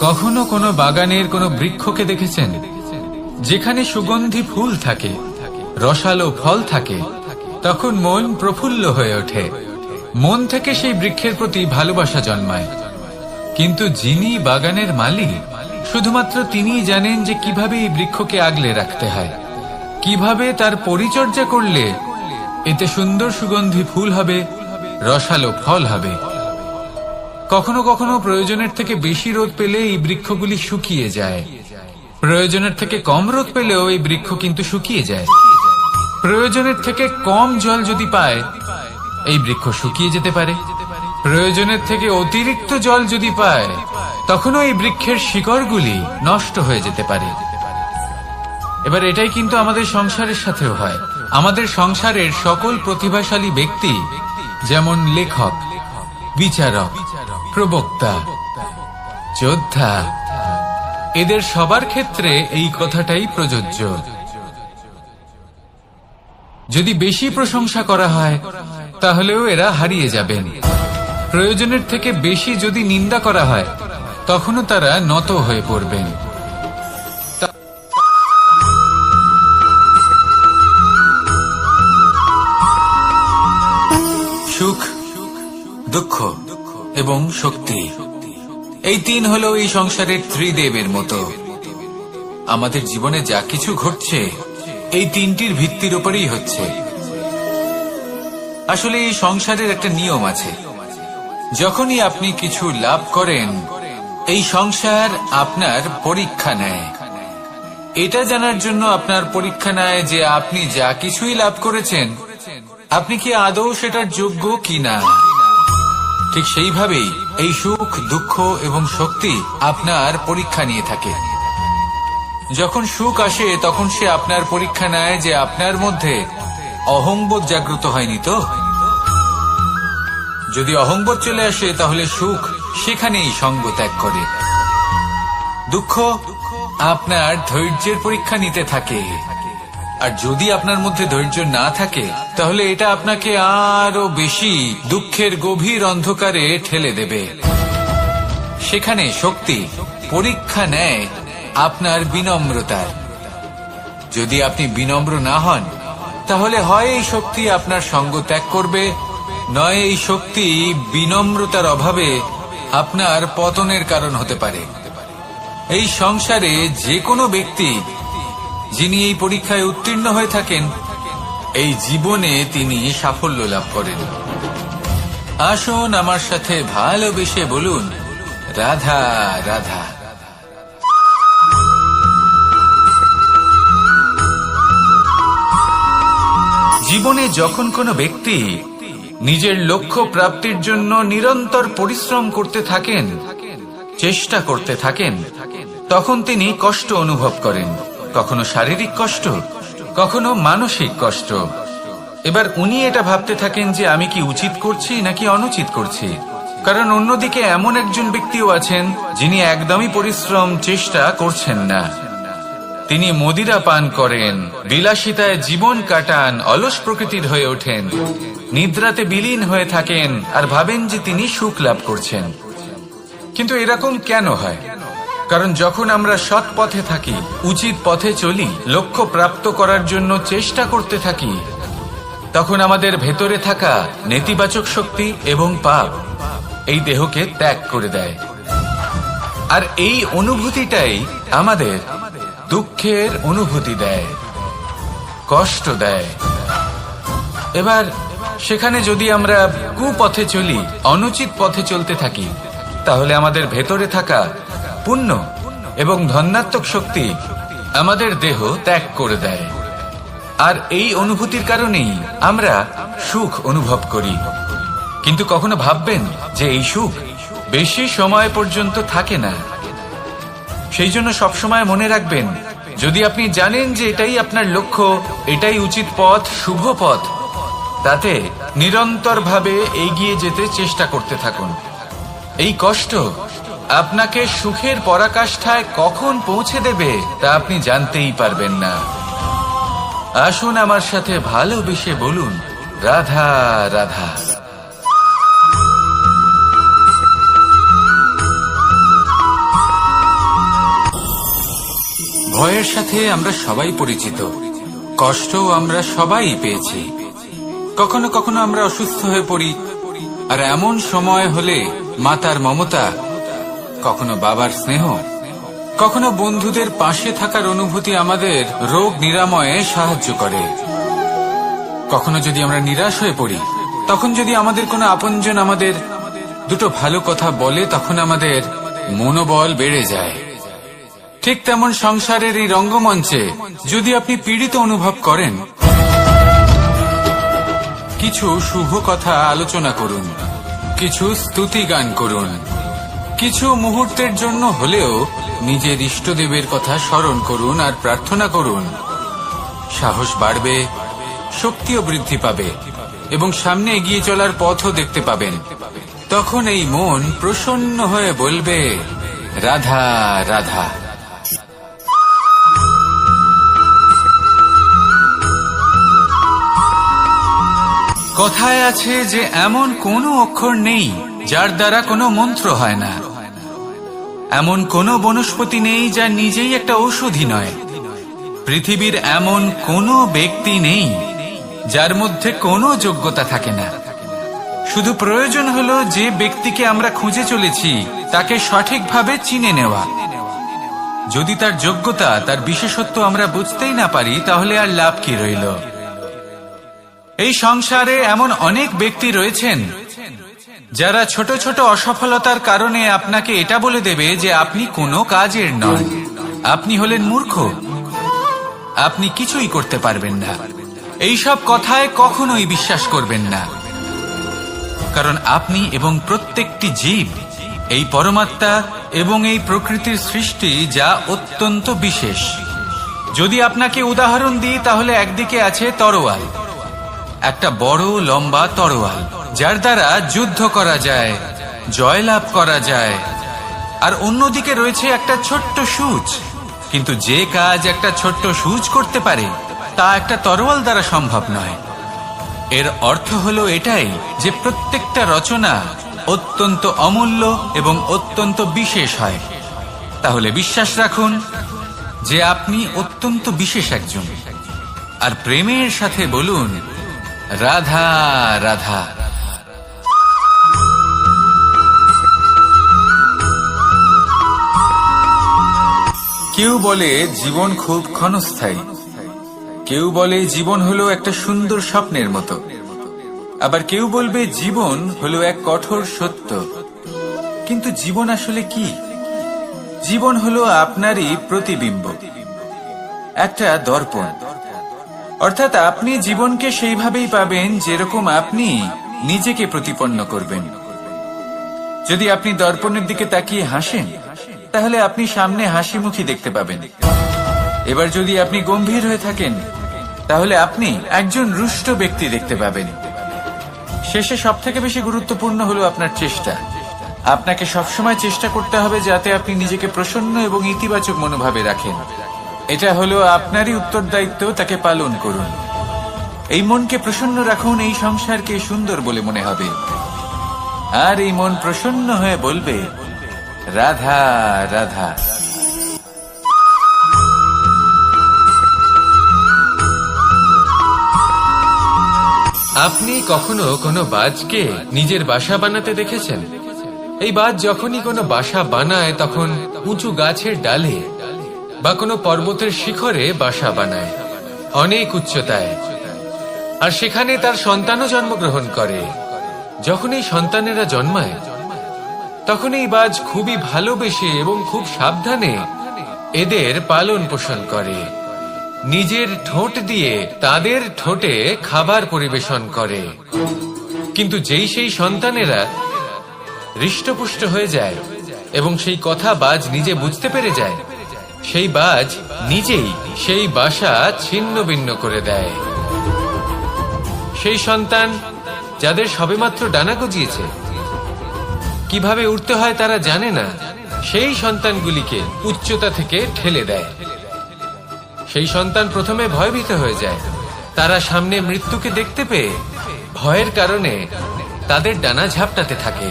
কখনো কোনো বাগানের কোনো বৃক্ষকে দেখেছেন যেখানে সুগন্ধি ফুল থাকে, রসালো ফল থাকে? তখন মন প্রফুল্ল হয়ে ওঠে, মন থেকে সেই বৃক্ষের প্রতি ভালোবাসা জন্মায়। কিন্তু যিনি বাগানের মালিক, শুধুমাত্র তিনিই জানেন যে কিভাবে এই বৃক্ষকে আগলে রাখতে হয়, কিভাবে তার পরিচর্যা করলে এতে সুন্দর সুগন্ধি ফুল হবে, রসালো ফল হবে। কখনো কখনো প্রয়োজনের থেকে বেশি রোদ পেলে এই বৃক্ষগুলি শুকিয়ে যায়, প্রয়োজনের থেকে কম রোদ পেলেও এই বৃক্ষ কিন্তু শুকিয়ে যায়। প্রয়োজনের থেকে কম জল যদি পায়, এই বৃক্ষ শুকিয়ে যেতে পারে। প্রয়োজনের থেকে অতিরিক্ত জল যদি পায়, তখনও এই বৃক্ষের শিকড়গুলি নষ্ট হয়ে যেতে পারে। এবার এটাই কিন্তু আমাদের সংসারের সাথেও হয়। আমাদের সংসারের সকল প্রতিভাশালী ব্যক্তি, যেমন লেখক, বিচারক, প্রবক্তা, যোদ্ধা, এদের সবার ক্ষেত্রে এই কথাটাই প্রযোজ্য। যদি বেশি প্রশংসা করা হয়, তাহলেও এরা হারিয়ে যাবেন। প্রয়োজনের থেকে বেশি যদি নিন্দা করা হয়, তখনও তারা নত হয়ে পড়বেন। সুখ, দুঃখ এবং শক্তি, এই তিন হলো এই সংসারের ত্রিদেবের মতো। আমাদের জীবনে যা কিছু ঘটছে এই তিনটির ভিত্তির উপরেই হচ্ছে। আসলে এই সংসারের একটা নিয়ম আছে, যখনই আপনি কিছু লাভ করেন, এই সংসার আপনার পরীক্ষা নেয়। এটা জানার জন্য আপনার পরীক্ষা নেয় যে আপনি যা কিছুই লাভ করেছেন, আপনি কি আদৌ সেটার যোগ্য কিনা। ঠিক সেইভাবেই এই সুখ, দুঃখ এবং শক্তি আপনার পরীক্ষা নিয়ে থাকে। যখন সুখ আসে, তখন সে আপনার পরীক্ষা নেয় যে আপনার মধ্যে অহংবোধ জাগ্রত হয়নি তো। যদি অহংবোধ চলে আসে, তাহলে সুখ সেখানেই সঙ্গ ত্যাগ করে। দুঃখ আপনার ধৈর্যের পরীক্ষা নিতে থাকে, আর যদি আপনার মধ্যে ধৈর্য না থাকে, তাহলে এটা আপনাকে আরো বেশি দুঃখের গভীর অন্ধকারে ঠেলে দেবে। সেখানে শক্তি পরীক্ষা নেয় আপনার বিনম্রতার। যদি আপনি বিনম্র না হন, তাহলে হয় এই শক্তি আপনার সঙ্গ ত্যাগ করবে, নয় এই শক্তি বিনম্রতার অভাবে আপনার পতনের কারণ হতে পারে। এই সংসারে যে কোনো ব্যক্তি যিনি এই পরীক্ষায় উত্তীর্ণ হয়ে থাকেন, এই জীবনে তিনি সাফল্য লাভ করেন। আসুন আমার সাথে ভালোবেসে বলুন, রাধা রাধা। জীবনে যখন কোনো ব্যক্তি নিজের লক্ষ্য প্রাপ্তির জন্য নিরন্তর পরিশ্রম করতে থাকেন, চেষ্টা করতে থাকেন, তখন তিনি কষ্ট অনুভব করেন। কখনো শারীরিক কষ্ট, কখনো মানসিক কষ্ট। এবার উনি এটা ভাবতে থাকেন যে আমি কি উচিত করছি নাকি অনুচিত করছি। কারণ অন্যদিকে এমন একজন ব্যক্তিও আছেন যিনি একদমই পরিশ্রম, চেষ্টা করছেন না। তিনি মদিরা পান করেন, বিলাসিতায় জীবন কাটান, অলস প্রকৃতির হয়ে ওঠেন, নিদ্রাতে বিলীন হয়ে থাকেন আর ভাবেন যে তিনি সুখ লাভ করছেন। কিন্তু এরকম কেন হয়? কারণ যখন আমরা সৎ পথে থাকি, উচিত পথে চলি, লক্ষ্য প্রাপ্ত করার জন্য চেষ্টা করতে থাকি, তখন আমাদের ভেতরে থাকা নেতিবাচক শক্তি এবং পাপ এই দেহকে ত্যাগ করে দেয়। আর এই অনুভূতিটাই আমাদের দুঃখের অনুভূতি দেয়, কষ্ট দেয়। এবার সেখানে যদি আমরা কুপথে চলি, অনুচিত পথে চলতে থাকি, তাহলে আমাদের ভেতরে থাকা পুণ্য এবং ধনাত্মক শক্তি আমাদের দেহ ত্যাগ করে দেয়। আর এই অনুভূতির কারণেই আমরা সুখ অনুভব করি। কিন্তু কখনো ভাববেন যে এই সুখ বেশি সময় পর্যন্ত থাকে না। সেই জন্য সবসময় মনে রাখবেন, যদি আপনি জানেন যে এটাই আপনার লক্ষ্য, এটাই উচিত পথ, শুভ পথ, তাতে নিরন্তরভাবে এগিয়ে যেতে চেষ্টা করতে থাকুন। এই কষ্ট আপনাকে সুখের পরাকাষ্ঠায় কখন পৌঁছে দেবে তা আপনি জানতেই পারবেন না। আসুন আমার সাথে ভালোবেসে বলুন, রাধা রাধা। ভয়ের সাথে আমরা সবাই পরিচিত, কষ্টও আমরা সবাই পেয়েছি। কখনো কখনো আমরা অসুস্থ হয়ে পড়ি, আর এমন সময় হলে মাতার মমতা, কখনো বাবার স্নেহ, কখনো বন্ধুদের পাশে থাকার অনুভূতি আমাদের রোগ নিরাময়ে সাহায্য করে। কখনো যদি আমরা নিরাশ হয়ে পড়ি, তখন যদি আমাদের কোনো আপনজন আমাদের দুটো ভালো কথা বলে, তখন আমাদের মনোবল বেড়ে যায়। ঠিক তেমন সংসারের এই রঙ্গমঞ্চে যদি আপনি পীড়িত অনুভব করেন, কিছু শুভ কথা আলোচনা করুন, কিছু স্তুতি গান করুন, কিছু মুহূর্তের জন্য হলেও নিজের ইষ্টদেবের কথা স্মরণ করুন আর প্রার্থনা করুন। সাহস বাড়বে, শক্তিও বৃদ্ধি পাবে এবং সামনে এগিয়ে চলার পথও দেখতে পাবেন। তখন এই মন প্রসন্ন হয়ে বলবে, রাধা রাধা। কথায় আছে যে এমন কোনো অক্ষর নেই যার দ্বারা কোনো মন্ত্র হয় না, এমন কোনো বনস্পতি নেই যা নিজেই একটা ঔষধি নয়, পৃথিবীর এমন কোনো ব্যক্তি নেই যার মধ্যে কোনো যোগ্যতা থাকে না। শুধু প্রয়োজন হলো যে ব্যক্তিকে আমরা খুঁজে চলেছি তাকে সঠিকভাবে চিনে নেওয়া। যদি তার যোগ্যতা, তার বিশেষত্ব আমরা বুঝতেই না পারি, তাহলে আর লাভ কি রইল? এই সংসারে এমন অনেক ব্যক্তি রয়েছেন যারা ছোট ছোট অসফলতার কারণে আপনাকে এটা বলে দেবে যে আপনি কোনো কাজের নন, আপনি হলেন মূর্খ, আপনি কিছুই করতে পারবেন না। এইসব কথায় কখনোই বিশ্বাস করবেন না, কারণ আপনি এবং প্রত্যেকটি জীব এই পরমাত্মা এবং এই প্রকৃতির সৃষ্টি, যা অত্যন্ত বিশেষ। যদি আপনাকে উদাহরণ দিই, তাহলে একদিকে আছে তরোয়াল, একটা বড় লম্বা তরোয়াল, যার দ্বারা যুদ্ধ করা যায়, জয়লাভ করা যায়। আর অন্যদিকে রয়েছে একটা ছোট্ট সূচ, কিন্তু যে কাজ একটা ছোট্ট সূচ করতে পারে তা একটা তরোয়াল দ্বারা সম্ভব নয়। এর অর্থ হলো এটাই যে প্রত্যেকটা রচনা অত্যন্ত অমূল্য এবং অত্যন্ত বিশেষ হয়। তাহলে বিশ্বাস রাখুন যে আপনি অত্যন্ত বিশেষ একজন, আর প্রেমের সাথে বলুন, রাধা রাধা। কেউ বলে জীবন খুব ক্ষণস্থায়ী, কেউ বলে জীবন হলো একটা সুন্দর স্বপ্নের মতো, আবার কেউ বলবে জীবন হলো এক কঠোর সত্য। কিন্তু জীবন আসলে কি? জীবন হলো আপনারই প্রতিবিম্ব, একটা দর্পণ। অর্থাৎ আপনি জীবনকে সেইভাবেই পাবেন যেরকম আপনি নিজেকে প্রতিপন্ন করবেন। যদি আপনি দর্পণের দিকে তাকিয়ে হাসেন, তাহলে আপনি সামনে হাসি মুখী দেখতে পাবেন। এবার যদি আপনি গম্ভীর হয়ে থাকেন, তাহলে আপনি একজন রুষ্ট ব্যক্তি দেখতে পাবেন। শেষে সবথেকে বেশি গুরুত্বপূর্ণ হলো আপনার চেষ্টা। আপনাকে সবসময় চেষ্টা করতে হবে যাতে আপনি নিজেকে প্রসন্ন এবং ইতিবাচক মনোভাবে রাখেন। এটা হলো আপনারই উত্তরদায়িত্ব, তাকে পালন করুন। এই মনকে প্রসন্ন রাখুন, এই সংসারকে সুন্দর বলে মনে হবে। আর এই মন প্রসন্ন হয়ে বলবে, রাধা রাধা। আপনি কখনো কোনো বাজকে নিজের বাসা বানাতে দেখেছেন? এই বাজ যখনই কোনো বাসা বানায়, তখন উঁচু গাছের ডালে বা কোনো পর্বতের শিখরে বাসা বানায়, অনেক উচ্চতায়, আর সেখানে তার সন্তানও জন্মগ্রহণ করে। যখন এই সন্তানেরা জন্মায়, তখন এই বাজ খুবই ভালোবেসে এবং খুব সাবধানে এদের পালন পোষণ করে। নিজের ঠোঁট দিয়ে তাদের ঠোঁটে খাবার পরিবেশন করে। কিন্তু যেই সেই সন্তানেরা হৃষ্টপুষ্ট হয়ে যায় এবং সেই কথা বাজ নিজে বুঝতে পেরে যায়, সেই বাজ নিজেই সেই বাসা ছিন্ন ভিন্ন করে দেয়। সেই সন্তান যাদের সবেমাত্র ডানা গজিয়েছে, কিভাবে উঠতে হয় তারা জানে না, সেই সন্তানগুলিকে উচ্চতা থেকে ঠেলে দেয়। সেই সন্তান প্রথমে ভয়ভীত হয়ে যায়। তারা সামনে মৃত্যুকে দেখতে পেয়ে ভয়ের কারণে তাদের ডানা ঝাপটাতে থাকে,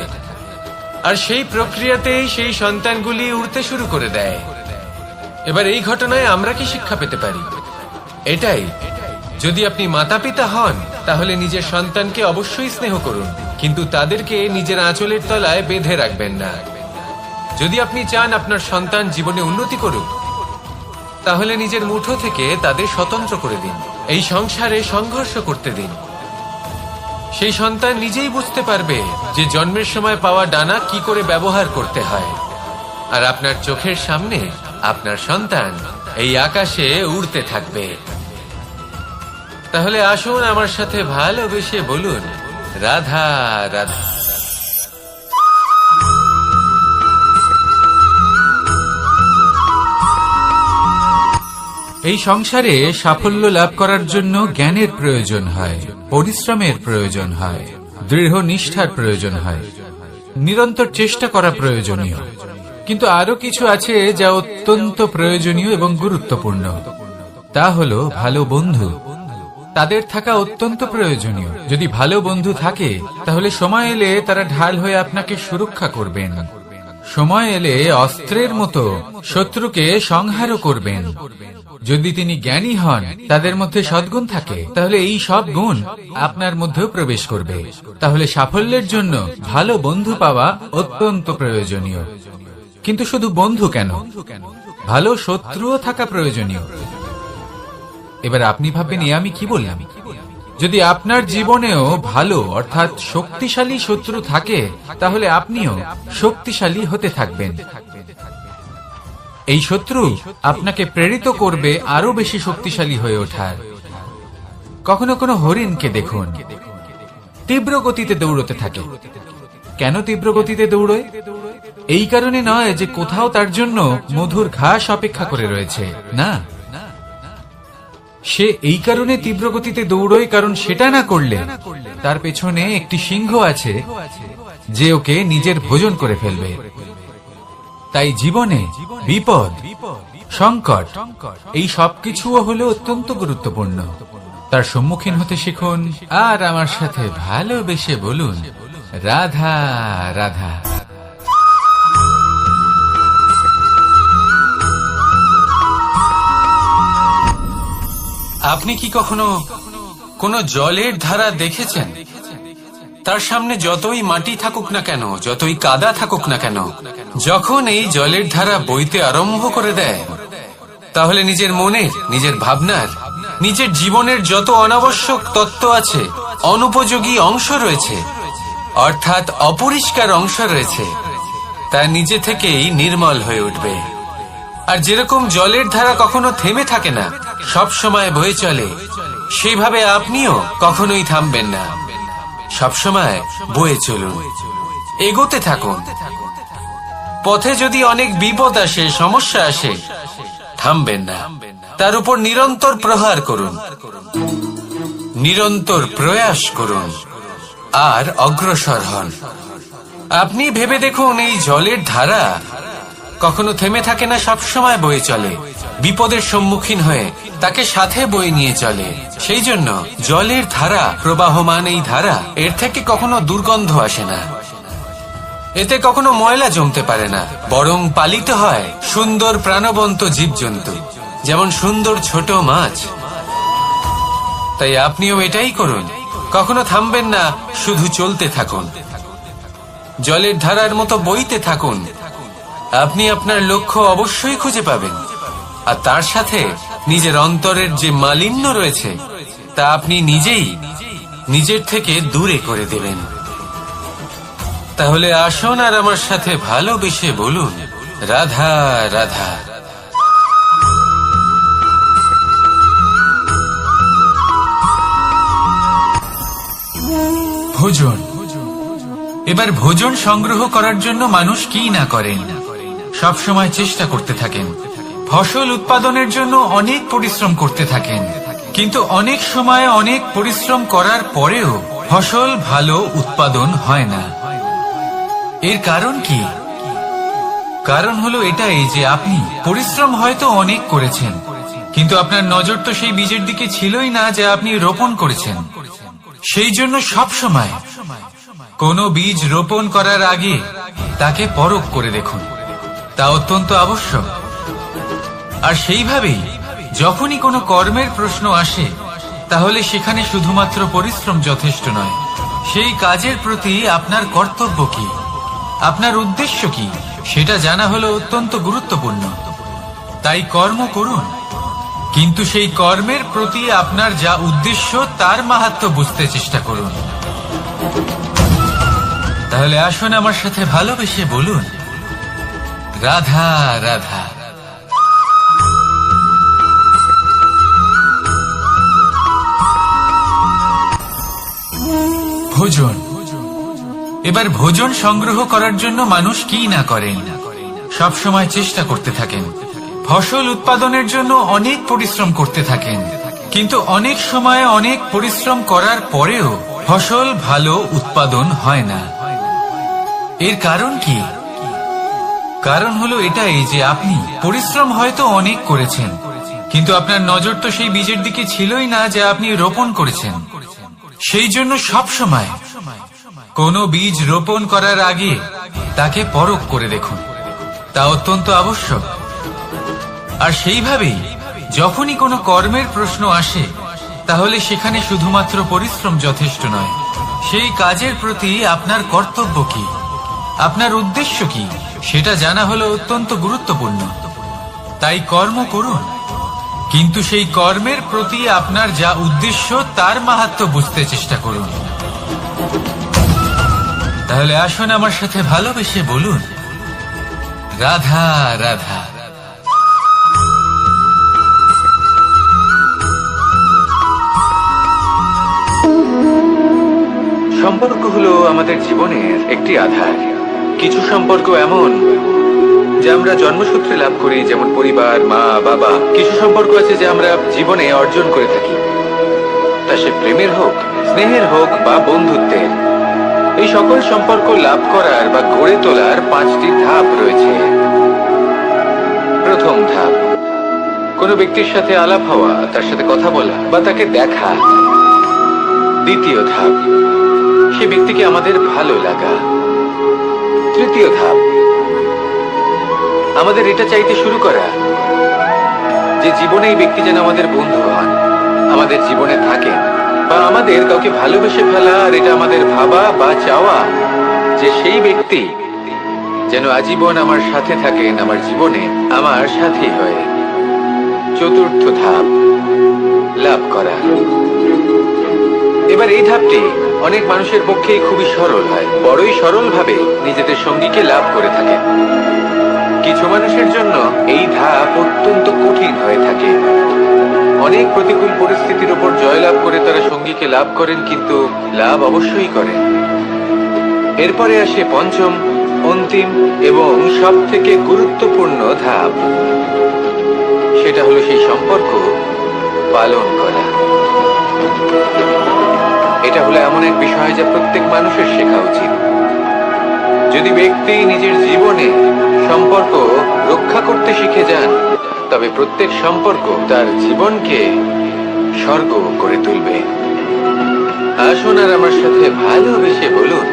আর সেই প্রক্রিয়াতেই সেই সন্তানগুলি উড়তে শুরু করে দেয়। এবার এই ঘটনায় আমরা কি শিক্ষা পেতে পারি? এটাই, যদি আপনি মাতা পিতা হন তাহলে নিজের সন্তানকে অবশ্যই স্নেহ করুন, কিন্তু তাদেরকে নিজের আঁচলের তলায় বেঁধে রাখবেন না। যদি আপনি চান আপনার সন্তান জীবনে উন্নতি করুক, তাহলে নিজের মুঠো থেকে তাদের স্বতন্ত্র করে দিন। এই সংসারে সংঘর্ষ করতে দিন। সেই সন্তান নিজেই বুঝতে পারবে যে জন্মের সময় পাওয়া ডানা কি করে ব্যবহার করতে হয়। আর আপনার চোখের সামনে আপনার সন্তান এই আকাশে উড়তে থাকবে। তাহলে আসুন আমার সাথে ভালোবেসে বলুন, রাধা রাধা। এই সংসারে সাফল্য লাভ করার জন্য জ্ঞানের প্রয়োজন হয়, পরিশ্রমের প্রয়োজন হয়, দৃঢ় নিষ্ঠার প্রয়োজন হয়, নিরন্তর চেষ্টা করা প্রয়োজনীয়। কিন্তু আরো কিছু আছে যা অত্যন্ত প্রয়োজনীয় এবং গুরুত্বপূর্ণ। তা হলো ভালো বন্ধু। তাদের থাকা অত্যন্ত প্রয়োজনীয়। যদি ভালো বন্ধু থাকে তাহলে সময় এলে তারা ঢাল হয়ে আপনাকে সুরক্ষা করবেন। সময় এলে অস্ত্রের মতো শত্রুকে সংহারও করবেন। যদি তিনি জ্ঞানী হন, তাদের মধ্যে সদ্গুণ থাকে, তাহলে এই সব গুণ আপনার মধ্যেও প্রবেশ করবে। তাহলে সাফল্যের জন্য ভালো বন্ধু পাওয়া অত্যন্ত প্রয়োজনীয়। কিন্তু শুধু বন্ধু কেন, ভালো শত্রুও থাকা প্রয়োজনীয়। এবার আপনি ভাববেন, আমি কি বললাম? যদি আপনার জীবনেও ভালো অর্থাৎ শক্তিশালী শত্রু থাকে, তাহলে আপনিও শক্তিশালী হতে থাকবেন। এই শত্রু আপনাকে প্রেরিত করবে আরো বেশি শক্তিশালী হয়ে ওঠার। কখনো কোনো হরিণকে দেখুন, তীব্র গতিতে দৌড়তে থাকে। কেন তীব্র গতিতে দৌড়য়? এই কারণে নয় যে কোথাও তার জন্য মধুর ঘাস অপেক্ষা করে রয়েছে, না। সে এই কারণে তীব্র গতিতে দৌড়য় কারণ সেটা না করলে তার পেছনে একটি সিংহ আছে যে ওকে নিজের ভোজন করে ফেলবে। তাই জীবনে বিপদ, সংকট, এই সবকিছুও হলো অত্যন্ত গুরুত্বপূর্ণ। তার সম্মুখীন হতে শিখুন আর আমার সাথে ভালোবেসে বলুন, রাধা রাধা। আপনি কি কখনো কোনো জলের ধারা দেখেছেন? তার সামনে যতই মাটি থাকুক না কেন, যতই কাদা থাকুক না কেন, যখন এই জলের ধারা বইতে আরম্ভ করে দেয়, তাহলে নিজের মনের, নিজের ভাবনার, নিজের জীবনের যত অনাবশ্যক তত্ত্ব আছে, অনুপযোগী অংশ রয়েছে, অর্থাৎ অপরিষ্কার অংশ রয়েছে, তা নিজে থেকেই নির্মল হয়ে উঠবে। আর যেরকম জলের ধারা কখনো থেমে থাকে না, সব সময় বয়ে চলে, সেইভাবে আপনিও কখনোই থামবেন না। সবসময় বয়ে চলুন, এগোতে থাকুন। পথে যদি অনেক বিপদ আসে, সমস্যা আসে, থামবেন না। তার উপর নিরন্তর প্রহার করুন, নিরন্তর প্রয়াস করুন আর অগ্রসর হন। আপনি ভেবে দেখুন, এই জলের ধারা কখনো থেমে থাকে না, সবসময় বয়ে চলে, বিপদের সম্মুখীন হয়ে তাকে সাথে বয়ে নিয়ে চলে। সেই জন্য জলের ধারা, প্রবাহমান এই ধারা, এর থেকে কখনো দুর্গন্ধ আসে না, এতে কখনো ময়লা জমতে পারে না, বরং পালিত হয় সুন্দর প্রাণবন্ত জীবজন্তু, যেমন সুন্দর ছোট মাছ। তাই আপনিও এটাই করুন, কখনো থামবেন না, শুধু চলতে থাকুন, জলের ধারার মতো বইতে থাকুন। আপনি আপনার লক্ষ্য অবশ্যই খুঁজে পাবেন, আর তার সাথে নিজের অন্তরের যে মালিন্য রয়েছে তা আপনি নিজেই নিজের থেকে দূরে করে দেবেন। তাহলে আসুন আর আমার সাথে ভালোবেসে বলুন, রাধা রাধা। ভোজন। এবার ভোজন সংগ্রহ করার জন্য মানুষ কি না করেন, সব সময় চেষ্টা করতে থাকেন। ফসল উৎপাদনের জন্য অনেক পরিশ্রম করতে থাকেন, কিন্তু অনেক সময় অনেক পরিশ্রম করার পরেও ফসল ভালো উৎপাদন হয় না। এর কারণ কি? কারণ হলো এটাই যে আপনি পরিশ্রম হয়তো অনেক করেছেন, কিন্তু আপনার নজর তো সেই বীজের দিকে ছিলই না যা আপনি রোপণ করেছেন। সেই জন্য সব সময় কোনো বীজ রোপণ করার আগে তাকে পরখ করে দেখুন, তা অত্যন্ত আবশ্যক। আর সেইভাবেই যখনই কোনো কর্মের প্রশ্ন আসে, তাহলে সেখানে শুধুমাত্র পরিশ্রম যথেষ্ট নয়। সেই কাজের প্রতি আপনার কর্তব্য কি, আপনার উদ্দেশ্য কি, সেটা জানা হলো অত্যন্ত গুরুত্বপূর্ণ। তাই কর্ম করুন, কিন্তু সেই কর্মের প্রতি আপনার যা উদ্দেশ্য তার মাহাত্ম্য বুঝতে চেষ্টা করুন। তাহলে আসুন আমার সাথে ভালোবেসে বলুন, রাধা রাধা। ভোজন। এবার ভোজন সংগ্রহ করার জন্য মানুষ কি না করেন, সব সময় চেষ্টা করতে থাকেন। ফসল উৎপাদনের জন্য অনেক পরিশ্রম করতে থাকেন, কিন্তু অনেক সময় অনেক পরিশ্রম করার পরেও ফসল ভালো উৎপাদন হয় না। এর কারণ কি? কারণ হলো এটাই যে আপনি পরিশ্রম হয়তো অনেক করেছেন, কিন্তু আপনার নজর তো সেই বীজের দিকে ছিলই না যা আপনি রোপণ করেছেন। সেই জন্য সব সময় কোনো বীজ রোপণ করার আগে তাকে পরখ করে দেখুন, তা অত্যন্ত আবশ্যক। আর সেইভাবেই যখনই কোনো কর্মের প্রশ্ন আসে, তাহলে সেখানে শুধুমাত্র পরিশ্রম যথেষ্ট নয়। সেই কাজের প্রতি আপনার কর্তব্য কি, আপনার উদ্দেশ্য কি, সেটা জানা হলো অত্যন্ত গুরুত্বপূর্ণ। তাই কর্ম করুন, কিন্তু সেই কর্মের প্রতি আপনার যা উদ্দেশ্য তার মাহাত্ম্য বুঝতে চেষ্টা করুন। তাহলে আসুন আমার সাথে ভালোবেসে বলুন, রাধা রাধা। সম্পর্ক হলো আমাদের জীবনের একটি আধার। কিছু সম্পর্ক এমন যা আমরা জন্মসূত্রে লাভ করি, যেমন পরিবার, মা, বাবা। কিছু সম্পর্ক আছে যা আমরা জীবনে অর্জন করে থাকি, তা সে প্রেমের হোক, স্নেহের হোক বা বন্ধুত্বের। এই সকল সম্পর্ক লাভ করার বা গড়ে তোলার 5টি ধাপ রয়েছে। প্রথম ধাপ, কোনো ব্যক্তির সাথে আলাপ হওয়া, তার সাথে কথা বলা বা তাকে দেখা। দ্বিতীয় ধাপ, সে ব্যক্তিকে আমাদের ভালো লাগা। তৃতীয় ধাপ, আমাদের এটা চাইতে শুরু করা যে জীবনে এই ব্যক্তি যেন আমাদের বন্ধু হন, আমাদের জীবনে থাকেন, বা আমাদের কাউকে ভালোবেসে ফেলা আর এটা আমাদের ভাবা বা চাওয়া যে সেই ব্যক্তি যেন আজীবন আমার সাথে থাকেন, আমার জীবনে আমার সাথী হয়ে। চতুর্থ ধাপ, লাভ করা। এবার এই ধাপটি অনেক মানুষের পক্ষেই খুবই সরল হয়, বড়ই সরল ভাবে নিজেদের সঙ্গীকে লাভ করে থাকেন। কিছু মানুষের জন্য এই ধাপ অত্যন্ত কঠিন হয়ে থাকে। অনেক প্রতিকূল পরিস্থিতির উপর জয়লাভ করে তারা সঙ্গীকে লাভ করেন, কিন্তু লাভ অবশ্যই করেন। এরপরে আসে পঞ্চম, অন্তিম এবং সব থেকে গুরুত্বপূর্ণ ধাপ। সেটা হলো সেই সম্পর্ক পালন করা। এটা হলো এমন এক বিষয় যা প্রত্যেক মানুষের শেখা উচিত। যদি ব্যক্তি নিজের জীবনে সম্পর্ক রক্ষা করতে শিখে যান, তবে প্রত্যেক সম্পর্ক তার জীবনকে স্বর্গ করে তুলবে। আসুন আর আমার সাথে ভালোবেসে বলুন,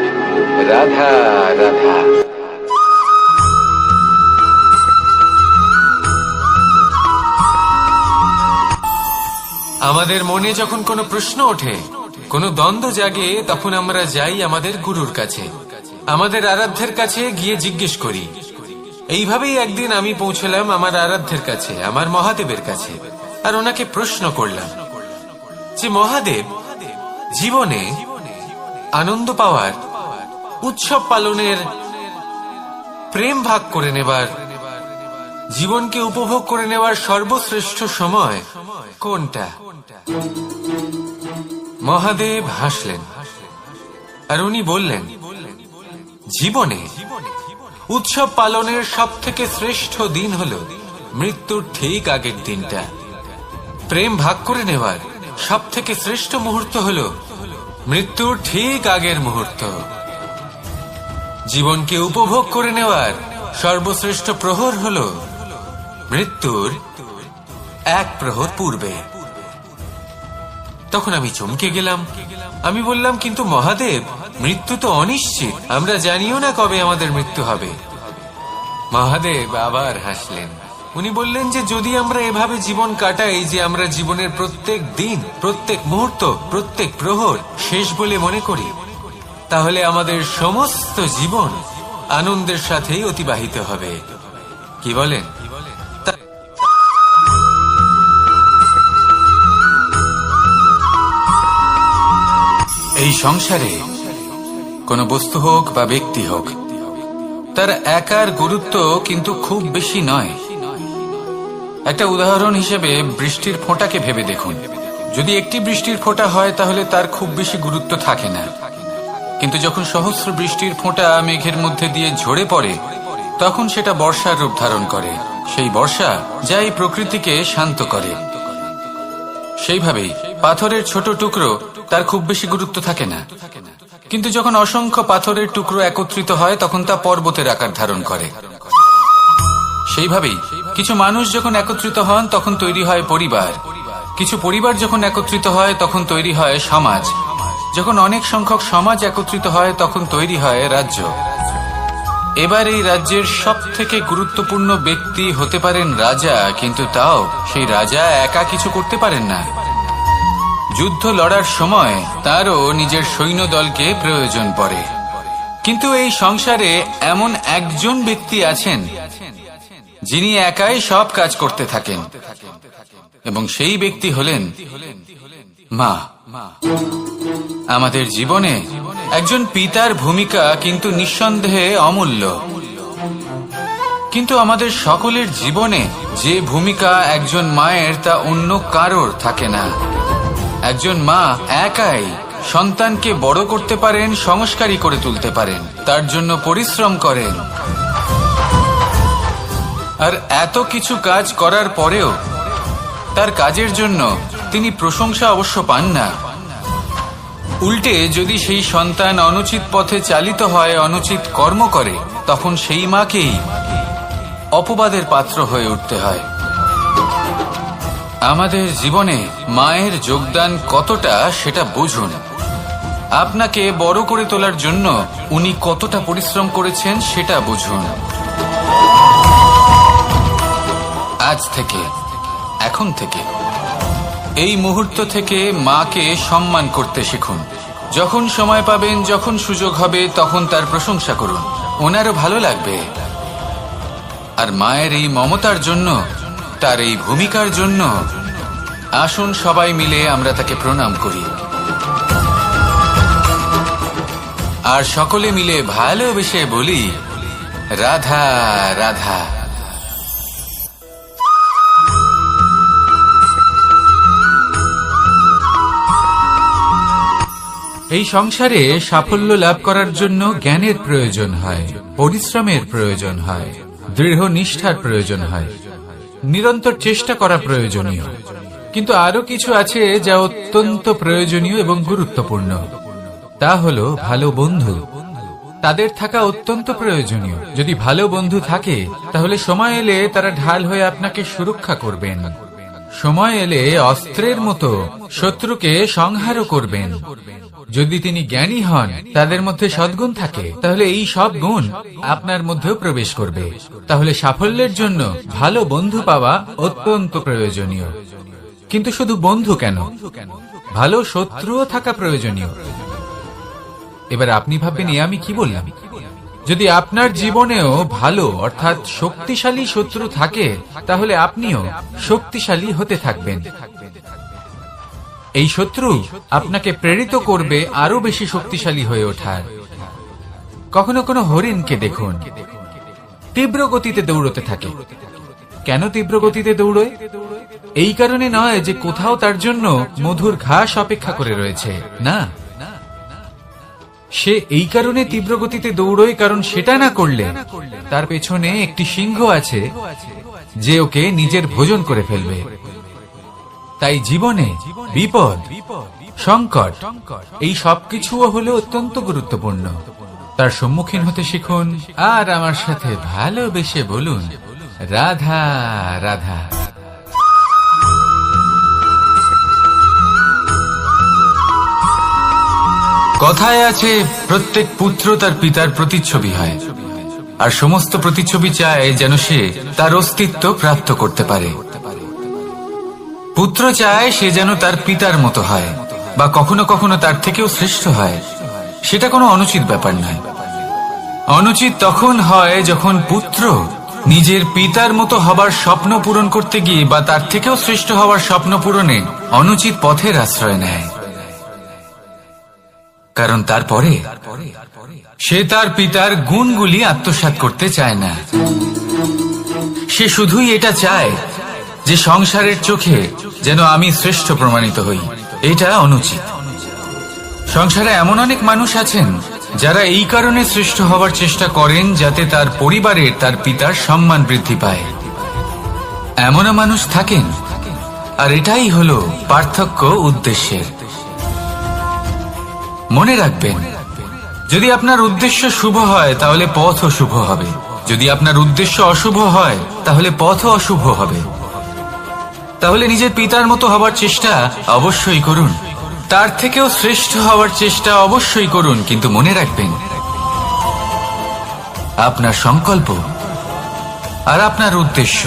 রাধা রাধা। আমাদের মনে যখন কোনো প্রশ্ন ওঠে, কোনো দ্বন্দ্ব জাগে, তখন আমরা যাই আমাদের গুরুর কাছে, আমাদের আরাধ্যের কাছে গিয়ে জিজ্ঞেস করি। এইভাবেই একদিন আমি পৌঁছলাম আমার আরাধ্যের কাছে, আমার মহাদেবের কাছে, আর ওনাকে প্রশ্ন করলাম যে মহাদেব, জীবনে আনন্দ পাওয়ার, উৎসব পালনের, প্রেম ভাগ করে নেবার, জীবনকে উপভোগ করে নেওয়ার সর্বশ্রেষ্ঠ সময় কোনটা? মহাদেব হাসলেন আর উনি বললেন, জীবনে উৎসব পালনের সব থেকে শ্রেষ্ঠ দিন হলো মৃত্যুর ঠিক আগের দিনটা। প্রেম ভাগ করে নেওয়ার সব থেকে শ্রেষ্ঠ মুহূর্ত হলো মৃত্যুর ঠিক আগের মুহূর্ত। জীবনকে উপভোগ করে নেওয়ার সর্বশ্রেষ্ঠ প্রহর হলো মৃত্যুর 1 প্রহর পূর্বে। তখন আমি চমকে গেলাম। আমি বললাম, কিন্তু মহাদেব, মৃত্যু তো অনিশ্চিত, আমরা জানিও না কবে আমাদের মৃত্যু হবে। মহাদেব আবার হাসলেন উনি বললেন যে যদি আমরা এভাবে জীবন কাটাই যে আমরা জীবনের প্রত্যেক দিন, প্রত্যেক মুহূর্ত, প্রত্যেক প্রহর শেষ বলে মনে করি, তাহলে আমাদের সমস্ত জীবন আনন্দের সাথেই অতিবাহিত হবে। কি বলেন? এই সংসারে কোনো বস্তু হোক বা ব্যক্তি হোক, তার একার গুরুত্ব কিন্তু খুব বেশি নয়। একটা উদাহরণ হিসেবে বৃষ্টির ফোঁটাকে ভেবে দেখুন। যদি একটি বৃষ্টির ফোঁটা হয় তাহলে তার খুব বেশি গুরুত্ব থাকে না, কিন্তু যখন সহস্র বৃষ্টির ফোঁটা মেঘের মধ্যে দিয়ে ঝরে পড়ে, তখন সেটা বর্ষার রূপ ধারণ করে। সেই বর্ষা যা এই প্রকৃতিকে শান্ত করে। সেইভাবেই পাথরের ছোট টুকরো, তার খুব বেশি গুরুত্ব থাকে না, কিন্তু যখন অসংখ্য পাথরের টুকরো একত্রিত হয় তখন তা পর্বতের আকার ধারণ করে। সেইভাবেই কিছু মানুষ যখন একত্রিত হন তখন তৈরি হয় পরিবার, কিছু পরিবার যখন একত্রিত হয় তখন তৈরি হয় সমাজ, যখন অনেক সংখ্যক সমাজ একত্রিত হয় তখন তৈরি হয় রাজ্য। এবার এই রাজ্যের সবথেকে গুরুত্বপূর্ণ ব্যক্তি হতে পারেন রাজা, কিন্তু তাও সেই রাজা একা কিছু করতে পারেন না। যুদ্ধ লড়ার সময় তারও নিজের সৈন্যদলকে প্রয়োজন পড়ে। কিন্তু এই সংসারে এমন একজন ব্যক্তি আছেন যিনি একাই সব কাজ করতে থাকেন, এবং সেই ব্যক্তি হলেন মা। আমাদের জীবনে একজন পিতার ভূমিকা কিন্তু নিঃসন্দেহে অমূল্য, কিন্তু আমাদের সকলের জীবনে যে ভূমিকা একজন মায়ের তা অন্য কারোর থাকে না। একজন মা একাই সন্তানকে বড় করতে পারেন, সংস্কারী করে তুলতে পারেন, তার জন্য পরিশ্রম করেন। আর এত কিছু কাজ করার পরেও তার কাজের জন্য তিনি প্রশংসা অবশ্য পান না। উল্টে যদি সেই সন্তান অনুচিত পথে চালিত হয়, অনুচিত কর্ম করে, তখন সেই মাকেই অপবাদের পাত্র হয়ে উঠতে হয়। আমাদের জীবনে মায়ের যোগদান কতটা সেটা বুঝুন। আপনাকে বড় করে তোলার জন্য উনি কতটা পরিশ্রম করেছেন সেটা বুঝুন। আজ থেকে, এখন থেকে, এই মুহূর্ত থেকে মাকে সম্মান করতে শিখুন। যখন সময় পাবেন, যখন সুযোগ হবে, তখন তার প্রশংসা করুন, ওনারও ভালো লাগবে। আর মায়ের এই মমতার জন্য, তার এই ভূমিকার জন্য আসুন সবাই মিলে আমরা তাকে প্রণাম করি, আর সকলে মিলে ভালোবেসে বলি রাধা রাধা। এই সংসারে সাফল্য লাভ করার জন্য জ্ঞানের প্রয়োজন হয়, পরিশ্রমের প্রয়োজন হয়, দৃঢ় নিষ্ঠার প্রয়োজন হয়, নিরন্তর চেষ্টা করা প্রয়োজনীয়। কিন্তু আরো কিছু আছে যা অত্যন্ত প্রয়োজনীয় এবং গুরুত্বপূর্ণ। তা হলো ভালো বন্ধু। তাদের থাকা অত্যন্ত প্রয়োজনীয়। যদি ভালো বন্ধু থাকে তাহলে সময় এলে তারা ঢাল হয়ে আপনাকে সুরক্ষা করবেন। সময় এলে অস্ত্রের মতো শত্রুকে সংহারও করবেন। যদি তিনি জ্ঞানী হন, তাদের মধ্যে সদ্গুণ থাকে, তাহলে এই সব গুণ আপনার মধ্যেও প্রবেশ করবে। তাহলে সাফল্যের জন্য ভালো বন্ধু পাওয়া অত্যন্ত প্রয়োজনীয়। কিন্তু শুধু বন্ধু কেন, ভালো শত্রুও থাকা প্রয়োজনীয়। এবার আপনি ভাববেন, আমি কি বললাম? যদি আপনার জীবনেও ভালো অর্থাৎ শক্তিশালী শত্রু থাকে, তাহলে আপনিও শক্তিশালী হতে থাকবেন। এই শত্রু আপনাকে প্রেরিত করবে আরো বেশি শক্তিশালী হয়ে ওঠার। কখনো কোনো হরিণকে দেখুন, তীব্র গতিতে দৌড়তে থাকে। কেন তীব্র গতিতে দৌড়য়? এই কারণে নয় যে কোথাও তার জন্য মধুর ঘাস অপেক্ষা করে রয়েছে, না। সে এই কারণে তীব্র গতিতে দৌড়য় কারণ সেটা না করলে তার পেছনে একটি সিংহ আছে যে ওকে নিজের ভোজন করে ফেলবে। তাই জীবনে বিপদ, সংকট, এই সবকিছুও হলো অত্যন্ত গুরুত্বপূর্ণ। তার সম্মুখীন হতে শিখুন, আর আমার সাথে ভালোবেসে বলুন রাধা রাধা। কথায় আছে, প্রত্যেক পুত্র তার পিতার প্রতিচ্ছবি হয়। আর সমস্ত প্রতিচ্ছবি চায় যেন সে তার অস্তিত্ব প্রাপ্ত করতে পারে। পুত্র চায় সে যেন তার পিতার মতো হয় বা কখনো কখনো তার থেকেও শ্রেষ্ঠ হয়। সেটা কোনো অনুচিত ব্যাপার নয়। অনুচিত তখন হয় যখন পুত্র নিজের পিতার মতো হবার স্বপ্ন পূরণ করতে গিয়ে বা তার থেকেও শ্রেষ্ঠ হওয়ার স্বপ্ন পূরণে অনুচিত পথের আশ্রয় নেয়। কারণ তারপরে সে তার পিতার গুণগুলি আত্মসাৎ করতে চায় না। সে শুধুই এটা চায় যে সংসারের চোখে যেন আমি শ্রেষ্ঠ প্রমাণিত হই। এটা অনুচিত। সংসারে এমন অনেক মানুষ আছেন যারা এই কারণে শ্রেষ্ঠ হওয়ার চেষ্টা করেন যাতে তার পরিবারের তার পিতার সম্মান বৃদ্ধি পায়। এমনও মানুষ থাকেন, আর এটাই হলো পার্থক্য উদ্দেশ্যের। মনে রাখবেন, যদি আপনার উদ্দেশ্য শুভ হয় তাহলে পথও শুভ হবে, যদি আপনার উদ্দেশ্য অশুভ হয় তাহলে পথও অশুভ হবে। তাহলে নিজের পিতার মতো হবার চেষ্টা অবশ্যই করুন, তার থেকেও শ্রেষ্ঠ হওয়ার চেষ্টা অবশ্যই করুন, কিন্তু মনে রাখবেন আপনার সংকল্প আর আপনার উদ্দেশ্য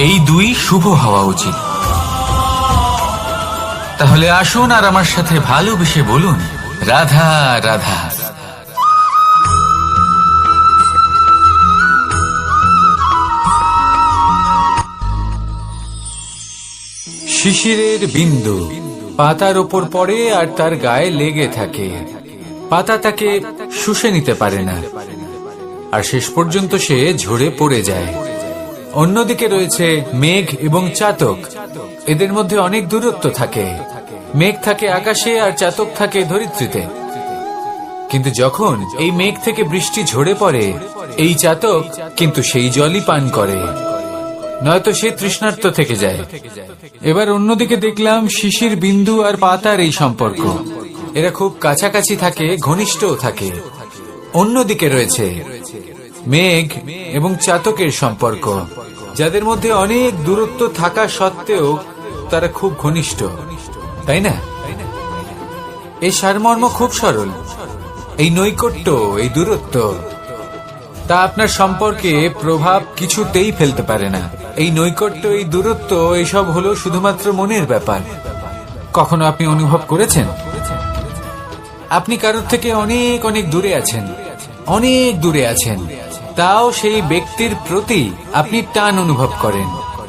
এই দুই শুভ হওয়া উচিত। তাহলে আসুন আর আমার সাথে ভালোবেসে বলুন, রাধা রাধা। শিশিরের বিন্দু পাতার ওপর পড়ে আর তার গায়ে লেগে থাকে। পাতা তাকে শুষে নিতে পারে না, আর শেষ পর্যন্ত সে ঝরে পড়ে যায়। অন্যদিকে রয়েছে মেঘ এবং চাতক। এদের মধ্যে অনেক দূরত্ব থাকে। মেঘ থাকে আকাশে আর চাতক থাকে ধরিত্রীতে। কিন্তু যখন এই মেঘ থেকে বৃষ্টি ঝরে পড়ে, এই চাতক কিন্তু সেই জলই পান করে, নয়তো সে তৃষ্ণার্ত থেকে যায়। এবার অন্যদিকে দেখলাম শিশির বিন্দু আর পাতার এই সম্পর্ক। এরা খুব কাছাকাছি থাকে, ঘনিষ্ঠও থাকে। অন্যদিকে রয়েছে মেঘ এবং চাতকের সম্পর্ক, যাদের মধ্যে অনেক দূরত্ব থাকা সত্ত্বেও তারা খুব ঘনিষ্ঠ, তাই না? এই সারমর্ম খুব সরল। এই নৈকট্য, এই দূরত্ব, তা আপনার সম্পর্কে প্রভাব কিছুতেই ফেলতে পারে না। এই নৈকট্য, এই দূরত্ব, এইসব হলো শুধুমাত্র মনের ব্যাপার। কখনো আপনি অনুভব করেছেন আপনি কারোর থেকে অনেক অনেক দূরে আছেন, অনেক দূরে আছেন, তাও সেই ব্যক্তির প্রতি আপনি টান অনুভব করেন।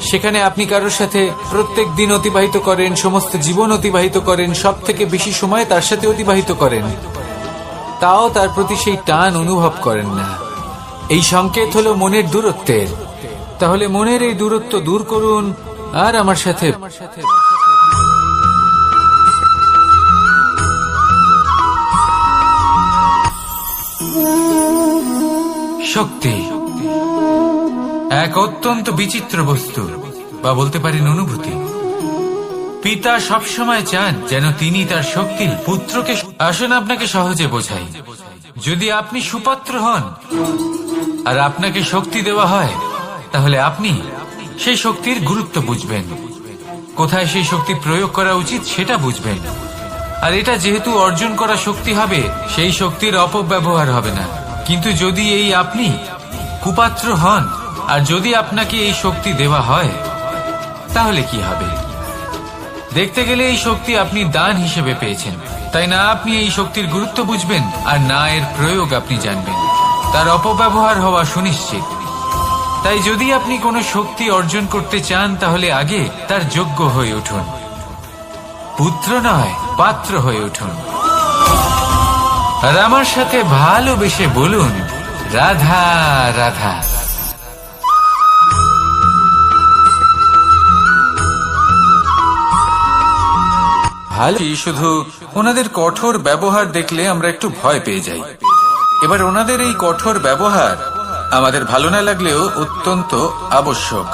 সেখানে আপনি কারোর সাথে প্রত্যেক দিন অতিবাহিত করেন, সমস্ত জীবন অতিবাহিত করেন, সব থেকে বেশি সময় তার সাথে অতিবাহিত করেন, তাও তার প্রতি সেই টান অনুভব করেন না। এই সংকেত হলো মনের দূরত্বের। তাহলে মনের এই দূরত্ব দূর করুন আর আমার সাথে শক্তি এক অত্যন্ত বিচিত্র বস্তু, বা বলতে পারেন অনুভূতি। পিতা সবসময় চান যেন তিনি তার শক্তি পুত্রকে। আসুন আপনাকে সহজে বোঝাই। যদি আপনি সুপাত্র হন আর আপনাকে শক্তি দেওয়া হয়, তাহলে আপনি সেই শক্তির গুরুত্ব বুঝবেন, কোথায় সেই শক্তি প্রয়োগ করা উচিত সেটা বুঝবেন। আর এটা যেহেতু অর্জন করা শক্তি হবে, সেই শক্তির অপব্যবহার হবে না। কিন্তু যদি এই আপনি কুপাত্র হন আর যদি আপনাকে এই শক্তি দেওয়া হয়, তাহলে কি হবে? দেখতে গেলে এই শক্তি আপনি দান হিসেবে পেয়েছেন, তাই না আপনি এই শক্তির গুরুত্ব বুঝবেন আর না এর প্রয়োগ আপনি জানবেন। তার অপব্যবহার হওয়া সুনিশ্চিত। তাই যদি আপনি কোনো শক্তি অর্জন করতে চান, তাহলে আগে তার যোগ্য হয়ে উঠুন। পুত্র নয়, পাত্র হয়ে উঠুন। আর আমার সাথে ভালোবেসে বলুন, রাধা রাধা। ভালো, শুধু ওনাদের কঠোর ব্যবহার দেখলে আমরা একটু ভয় পেয়ে যাই। এবার ওনাদের এই কঠোর ব্যবহার আমাদের ভালো না লাগলেও অত্যন্ত আবশ্যক,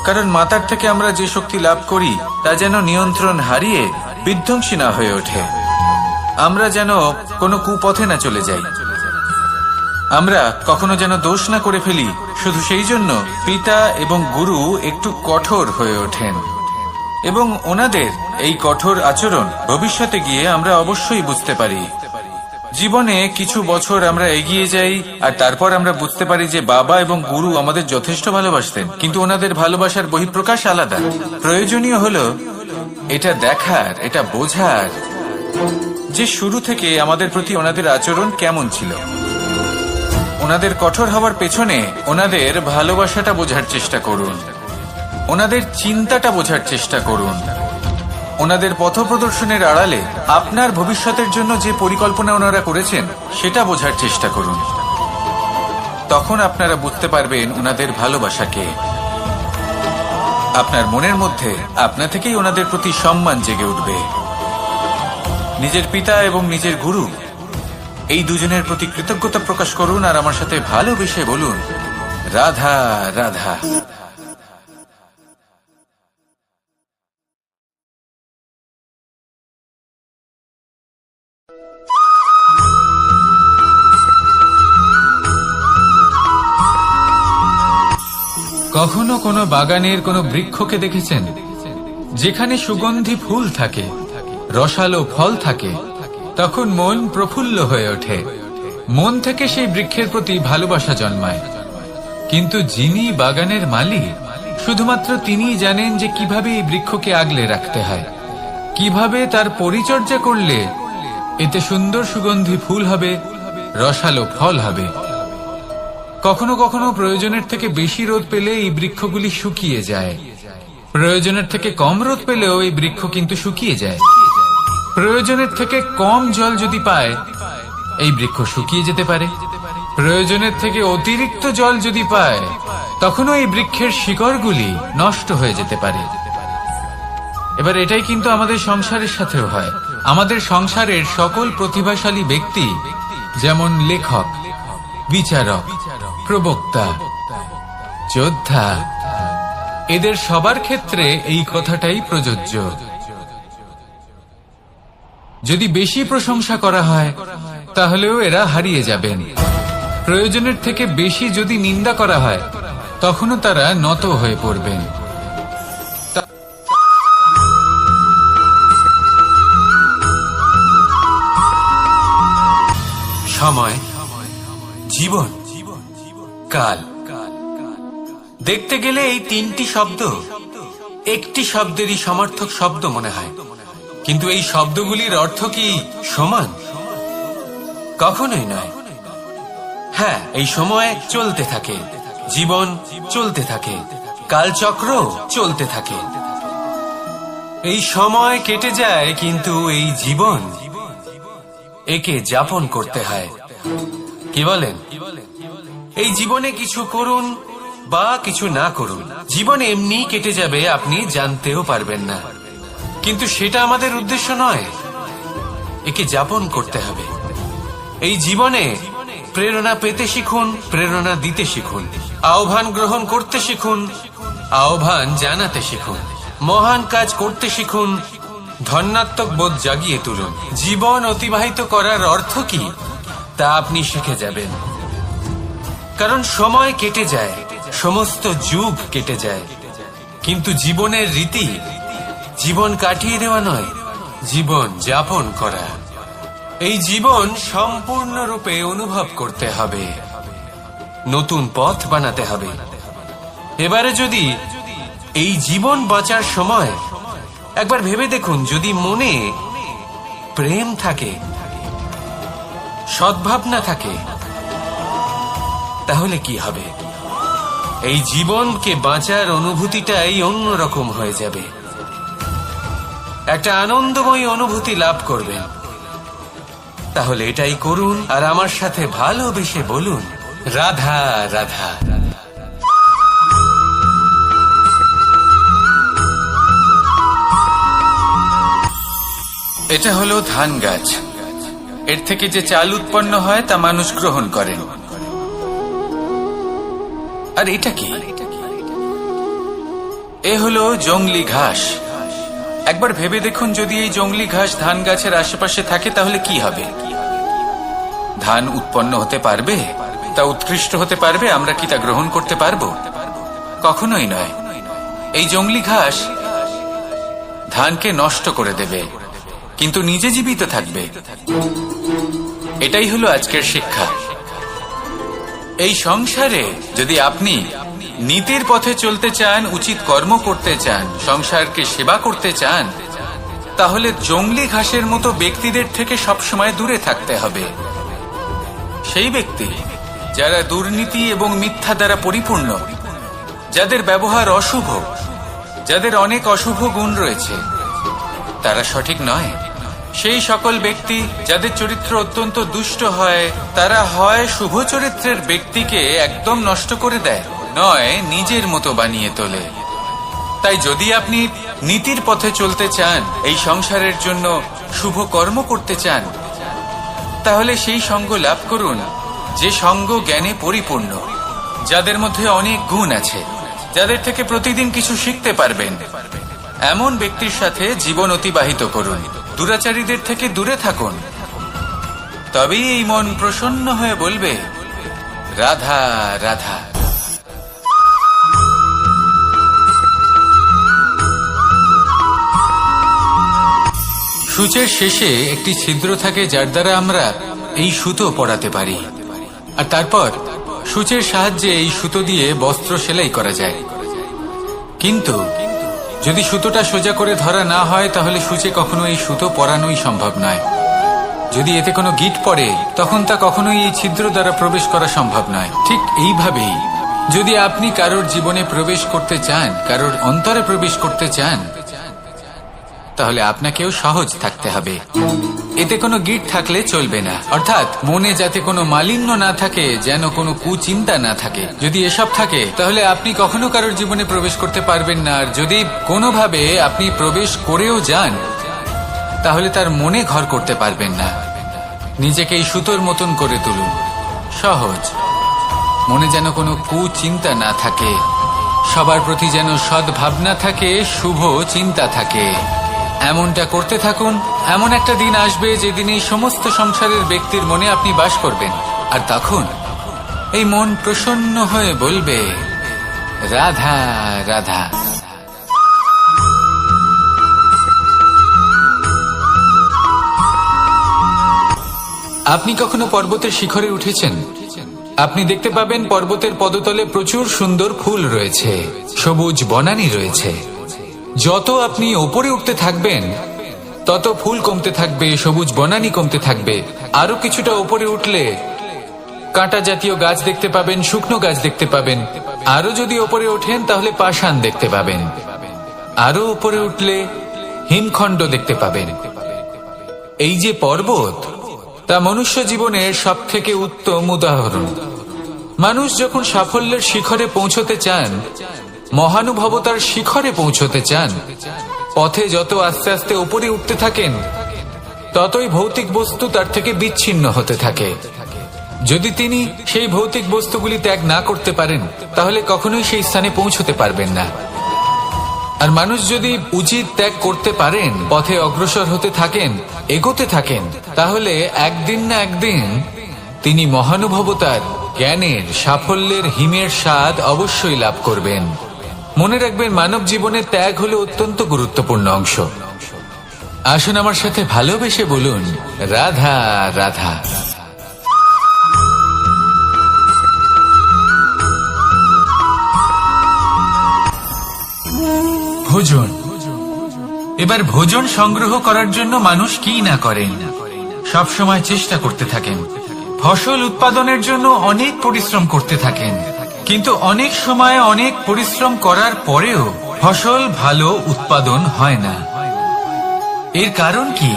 কারণ মাতার থেকে আমরা যে শক্তি লাভ করি তা যেন নিয়ন্ত্রণ হারিয়ে বিধ্বংসী না হয়ে ওঠে। আমরা যেন কোনো কুপথে না চলে যাই, আমরা কখনো যেন দোষ না করে ফেলি। শুধু সেই জন্য পিতা এবং গুরু একটু কঠোর হয়ে ওঠেন, এবং ওনাদের এই কঠোর আচরণ ভবিষ্যতে গিয়ে আমরা অবশ্যই বুঝতে পারি জীবনে কিছু বছর আমরা এগিয়ে যাই আর তারপর আমরা বুঝতে পারি যে বাবা এবং গুরু আমাদের যথেষ্ট ভালোবাসতেন, কিন্তু ওনাদের ভালোবাসার বহিঃপ্রকাশ আলাদা। প্রয়োজনীয় হলো এটা দেখার, এটা বোঝার যে শুরু থেকে আমাদের প্রতি ওনাদের আচরণ কেমন ছিল। ওনাদের কঠোর হওয়ার পেছনে ওনাদের ভালোবাসাটা বোঝার চেষ্টা করুন, ওনাদের চিন্তাটা বোঝার চেষ্টা করুন, ওনাদের পথপ্রদর্শনের আড়ালে আপনার ভবিষ্যতের জন্য যে পরিকল্পনা ওনারা করেছেন সেটা বোঝার চেষ্টা করুন। তখন আপনারা বুঝতে পারবেন ওনাদের ভালোবাসাকে। আপনার মনের মধ্যে আপনা থেকেই ওনাদের প্রতি সম্মান জেগে উঠবে। নিজের পিতা এবং নিজের গুরু এই দুজনের প্রতি কৃতজ্ঞতা প্রকাশ করুন আর আমার সাথে ভালোবেসে বলুন, রাধা রাধা। কখনো কোনো বাগানের কোনো বৃক্ষকে দেখেছেন যেখানে সুগন্ধি ফুল থাকে, রসালো ফল থাকে? তখন মন প্রফুল্ল হয়ে ওঠে, মন থেকে সেই বৃক্ষের প্রতি ভালোবাসা জন্মায়। কিন্তু যিনি বাগানের মালিক, শুধুমাত্র তিনিই জানেন যে কিভাবে এই বৃক্ষকে আগলে রাখতে হয়, কিভাবে তার পরিচর্যা করলে এতে সুন্দর সুগন্ধি ফুল হবে, রসালো ফল হবে। কখনো কখনো প্রয়োজনের থেকে বেশি রোদ পেলে এই বৃক্ষগুলি শুকিয়ে যায়, প্রয়োজনের থেকে কম রোদ পেলেও এই বৃক্ষ কিন্তু শুকিয়ে যায়। প্রয়োজনের থেকে কম জল যদি পায় এই বৃক্ষ শুকিয়ে যেতে পারে, প্রয়োজনের থেকে অতিরিক্ত জল যদি পায় তখনও এই বৃক্ষের শিকড়গুলি নষ্ট হয়ে যেতে পারে। এবার এটাই কিন্তু আমাদের সংসারের সাথেও হয়। আমাদের সংসারের সকল প্রতিভাশালী ব্যক্তি, যেমন লেখক, বিচারক, প্রবক্তা, যোদ্ধা, এদের সবার ক্ষেত্রে এই কথাটাই প্রযোজ্য। যদি বেশি প্রশংসা করা হয় তাহলেও এরা হারিয়ে যাবেন। প্রয়োজনের থেকে বেশি যদি নিন্দা করা হয় তখনও তারা নত হয়ে পড়বেন। সময়, জীবন, কাল। দেখতে গেলে এই তিনটি শব্দ একটি শব্দেরই সমার্থক শব্দ মনে হয়, কিন্তু এই শব্দগুলির অর্থ কি সমান? কখনোই নয়। হ্যাঁ, এই সময় চলতে থাকে, জীবন চলতে থাকে, কালচক্র চলতে থাকে। এই সময় কেটে যায়, কিন্তু এই জীবন একে যাপন করতে হয়। কি বলেন? এই জীবনে কিছু করুন বা কিছু না করুন, জীবন এমনি কেটে যাবে, আপনি জানতেও পারবেন না। কিন্তু সেটা আমাদের উদ্দেশ্য নয়, একে যাপন করতে হবে। এই জীবনে প্রেরণা পেতে শিখুন, প্রেরণা দিতে শিখুন, আহ্বান গ্রহণ করতে শিখুন, আহ্বান জানাতে শিখুন, মহান কাজ করতে শিখুন, ধন্যাত্মক বোধ জাগিয়ে তুলুন। জীবন অতিবাহিত করার অর্থ কি তা আপনি শিখে যাবেন। কারণ সময় কেটে যায়, সমস্ত যুগ কেটে যায়, কিন্তু জীবনের রীতি জীবন কাটিয়ে দেওয়া নয়, জীবন যাপন করা। এই জীবন সম্পূর্ণরূপে অনুভব করতে হবে, নতুন পথ বানাতে হবে। এবারে যদি এই জীবন বাঁচার সময় একবার ভেবে দেখুন, যদি মনে প্রেম থাকে, সদ্ভাবনা থাকে, তাহলে কি হবে? এই জীবনকে বাঁচার অনুভূতিটাই অন্যরকম হয়ে যাবে, একটা আনন্দময় অনুভূতি লাভ করবেন। তাহলে এটাই করুন আর আমার সাথে ভালোবেসে বলুন, রাধা রাধা। এটা হলো ধান গাছ। এর থেকে যে চাল উৎপন্ন হয় তা মানুষ গ্রহণ করেন। আর এটা কি? এ হলো জংলি ঘাস। একবার ভেবে দেখুন, যদি এই জংলি ঘাস ধান গাছের আশেপাশে থাকে তাহলে কি হবে? ধান উৎপন্ন হতে পারবে? তা উৎকৃষ্ট হতে পারবে? আমরা কি তা গ্রহণ করতে পারবো? কখনোই নয়। এই জংলি ঘাস ধানকে নষ্ট করে দেবে, কিন্তু নিজে জীবিত থাকবে। এটাই হলো আজকের শিক্ষা। এই সংসারে যদি আপনি নীতির পথে চলতে চান, উচিত কর্ম করতে চান, সংসারকে সেবা করতে চান, তাহলে জংলি ঘাসের মতো ব্যক্তিদের থেকে সবসময় দূরে থাকতে হবে। সেই ব্যক্তি যারা দুর্নীতি এবং মিথ্যা দ্বারা পরিপূর্ণ, যাদের ব্যবহার অশুভ, যাদের অনেক অশুভ গুণ রয়েছে, তারা সঠিক নয়। সেই সকল ব্যক্তি যাদের চরিত্র অত্যন্ত দুষ্ট হয়, তারা হয় শুভ চরিত্রের ব্যক্তিকে একদম নষ্ট করে দেয়, নয় নিজের মতো বানিয়ে তোলে। তাই যদি আপনি নীতির পথে চলতে চান, এই সংসারের জন্য শুভ কর্ম করতে চান, তাহলে সেই সঙ্গ লাভ করুন যে সঙ্গ জ্ঞানে পরিপূর্ণ, যাদের মধ্যে অনেক গুণ আছে, যাদের থেকে প্রতিদিন কিছু শিখতে পারবেন। এমন ব্যক্তির সাথে জীবন অতিবাহিত করুন, দুরাচারীদের থেকে দূরে থাকুন। তবেই এই মন প্রসন্ন হয়ে বলবে, রাধা রাধা। সূচের শেষে একটি ছিদ্র থাকে, যার দ্বারা আমরা এই সুতো পরাতে পারি, আর তারপর সূচের সাহায্যে এই সুতো দিয়ে বস্ত্র সেলাই করা যায়। কিন্তু যদি সুতোটা সোজা করে ধরা না হয়, তাহলে সূচে কখনো এই সুতো পরানোই সম্ভব নয়। যদি এতে কোনো গিঁট পড়ে, তখন তা কখনোই এই ছিদ্র দ্বারা প্রবেশ করা সম্ভব নয়। ঠিক এইভাবেই যদি আপনি কারোর জীবনে প্রবেশ করতে চান, কারোর অন্তরে প্রবেশ করতে চান, তাহলে আপনাকেও সহজ থাকতে হবে। এতে কোনো গিঁট থাকলে চলবে না, অর্থাৎ মনে যাতে কোনো মালিন্য না থাকে, যেন কোনো কুচিন্তা না থাকে। যদি এসব থাকে, তাহলে আপনি কখনো কারোর জীবনে প্রবেশ করতে পারবেন না। আর যদি কোনোভাবে আপনি প্রবেশ করেও যান, তাহলে তার মনে ঘর করতে পারবেন না। নিজেকে এই সুতোর মতন করে তুলুন, সহজ। মনে যেন কোনো কুচিন্তা না থাকে, সবার প্রতি যেন সদ্ভাবনা থাকে, শুভ চিন্তা থাকে। এমনটা করতে থাকুন। এমন একটা দিন আসবে যেদিন এই সমস্ত সংসারের ব্যক্তির মনে আপনি বাস করবেন, আর তখন এই মন প্রসন্ন হয়ে বলবে, রাধা রাধা। আপনি কখনো পর্বতের শিখরে উঠেছেন? আপনি দেখতে পাবেন পর্বতের পদতলে প্রচুর সুন্দর ফুল রয়েছে, সবুজ বনানী রয়েছে। যত আপনি ওপরে উঠতে থাকবেন, তত ফুল কমতে থাকবে, সবুজ বনানী কমতে থাকবে। আরো কিছুটা ওপরে উঠলে কাঁটা জাতীয় গাছ দেখতে পাবেন, শুকনো গাছ দেখতে পাবেন। আরো যদি ওপরে ওঠেন, তাহলে পাষাণ দেখতে পাবেন। আরো উপরে উঠলে হিমখণ্ড দেখতে পাবেন। এই যে পর্বত, তা মনুষ্য জীবনের সব থেকে উত্তম উদাহরণ। মানুষ যখন সাফল্যের শিখরে পৌঁছতে চান, মহানুভবতার শিখরে পৌঁছতে চান, পথে যত আস্তে আস্তে উপরে উঠতে থাকেন, ততই ভৌতিক বস্তু তার থেকে বিচ্ছিন্ন হতে থাকে। যদি তিনি সেই ভৌতিক বস্তুগুলি ত্যাগ না করতে পারেন, তাহলে কখনোই সেই স্থানে পৌঁছতে পারবেন না। আর মানুষ যদি উচিত ত্যাগ করতে পারেন, পথে অগ্রসর হতে থাকেন, এগোতে থাকেন, তাহলে একদিন না একদিন তিনি মহানুভবতার, জ্ঞানের, সাফল্যের হিমের স্বাদ অবশ্যই লাভ করবেন। মনে রাখবেন, মানব জীবনে ত্যাগ হলো অত্যন্ত গুরুত্বপূর্ণ অংশ। আসুন আমার সাথে ভালোবেসে বলুন, রাধা রাধা। ভোজন। এবার ভোজন সংগ্রহ করার জন্য মানুষ কি না করেন, সব সময় চেষ্টা করতে থাকেন। ফসল উৎপাদনের জন্য অনেক পরিশ্রম করতে থাকেন, কিন্তু অনেক সময় অনেক পরিশ্রম করার পরেও ফসল ভালো উৎপাদন হয় না। এর কারণ কি?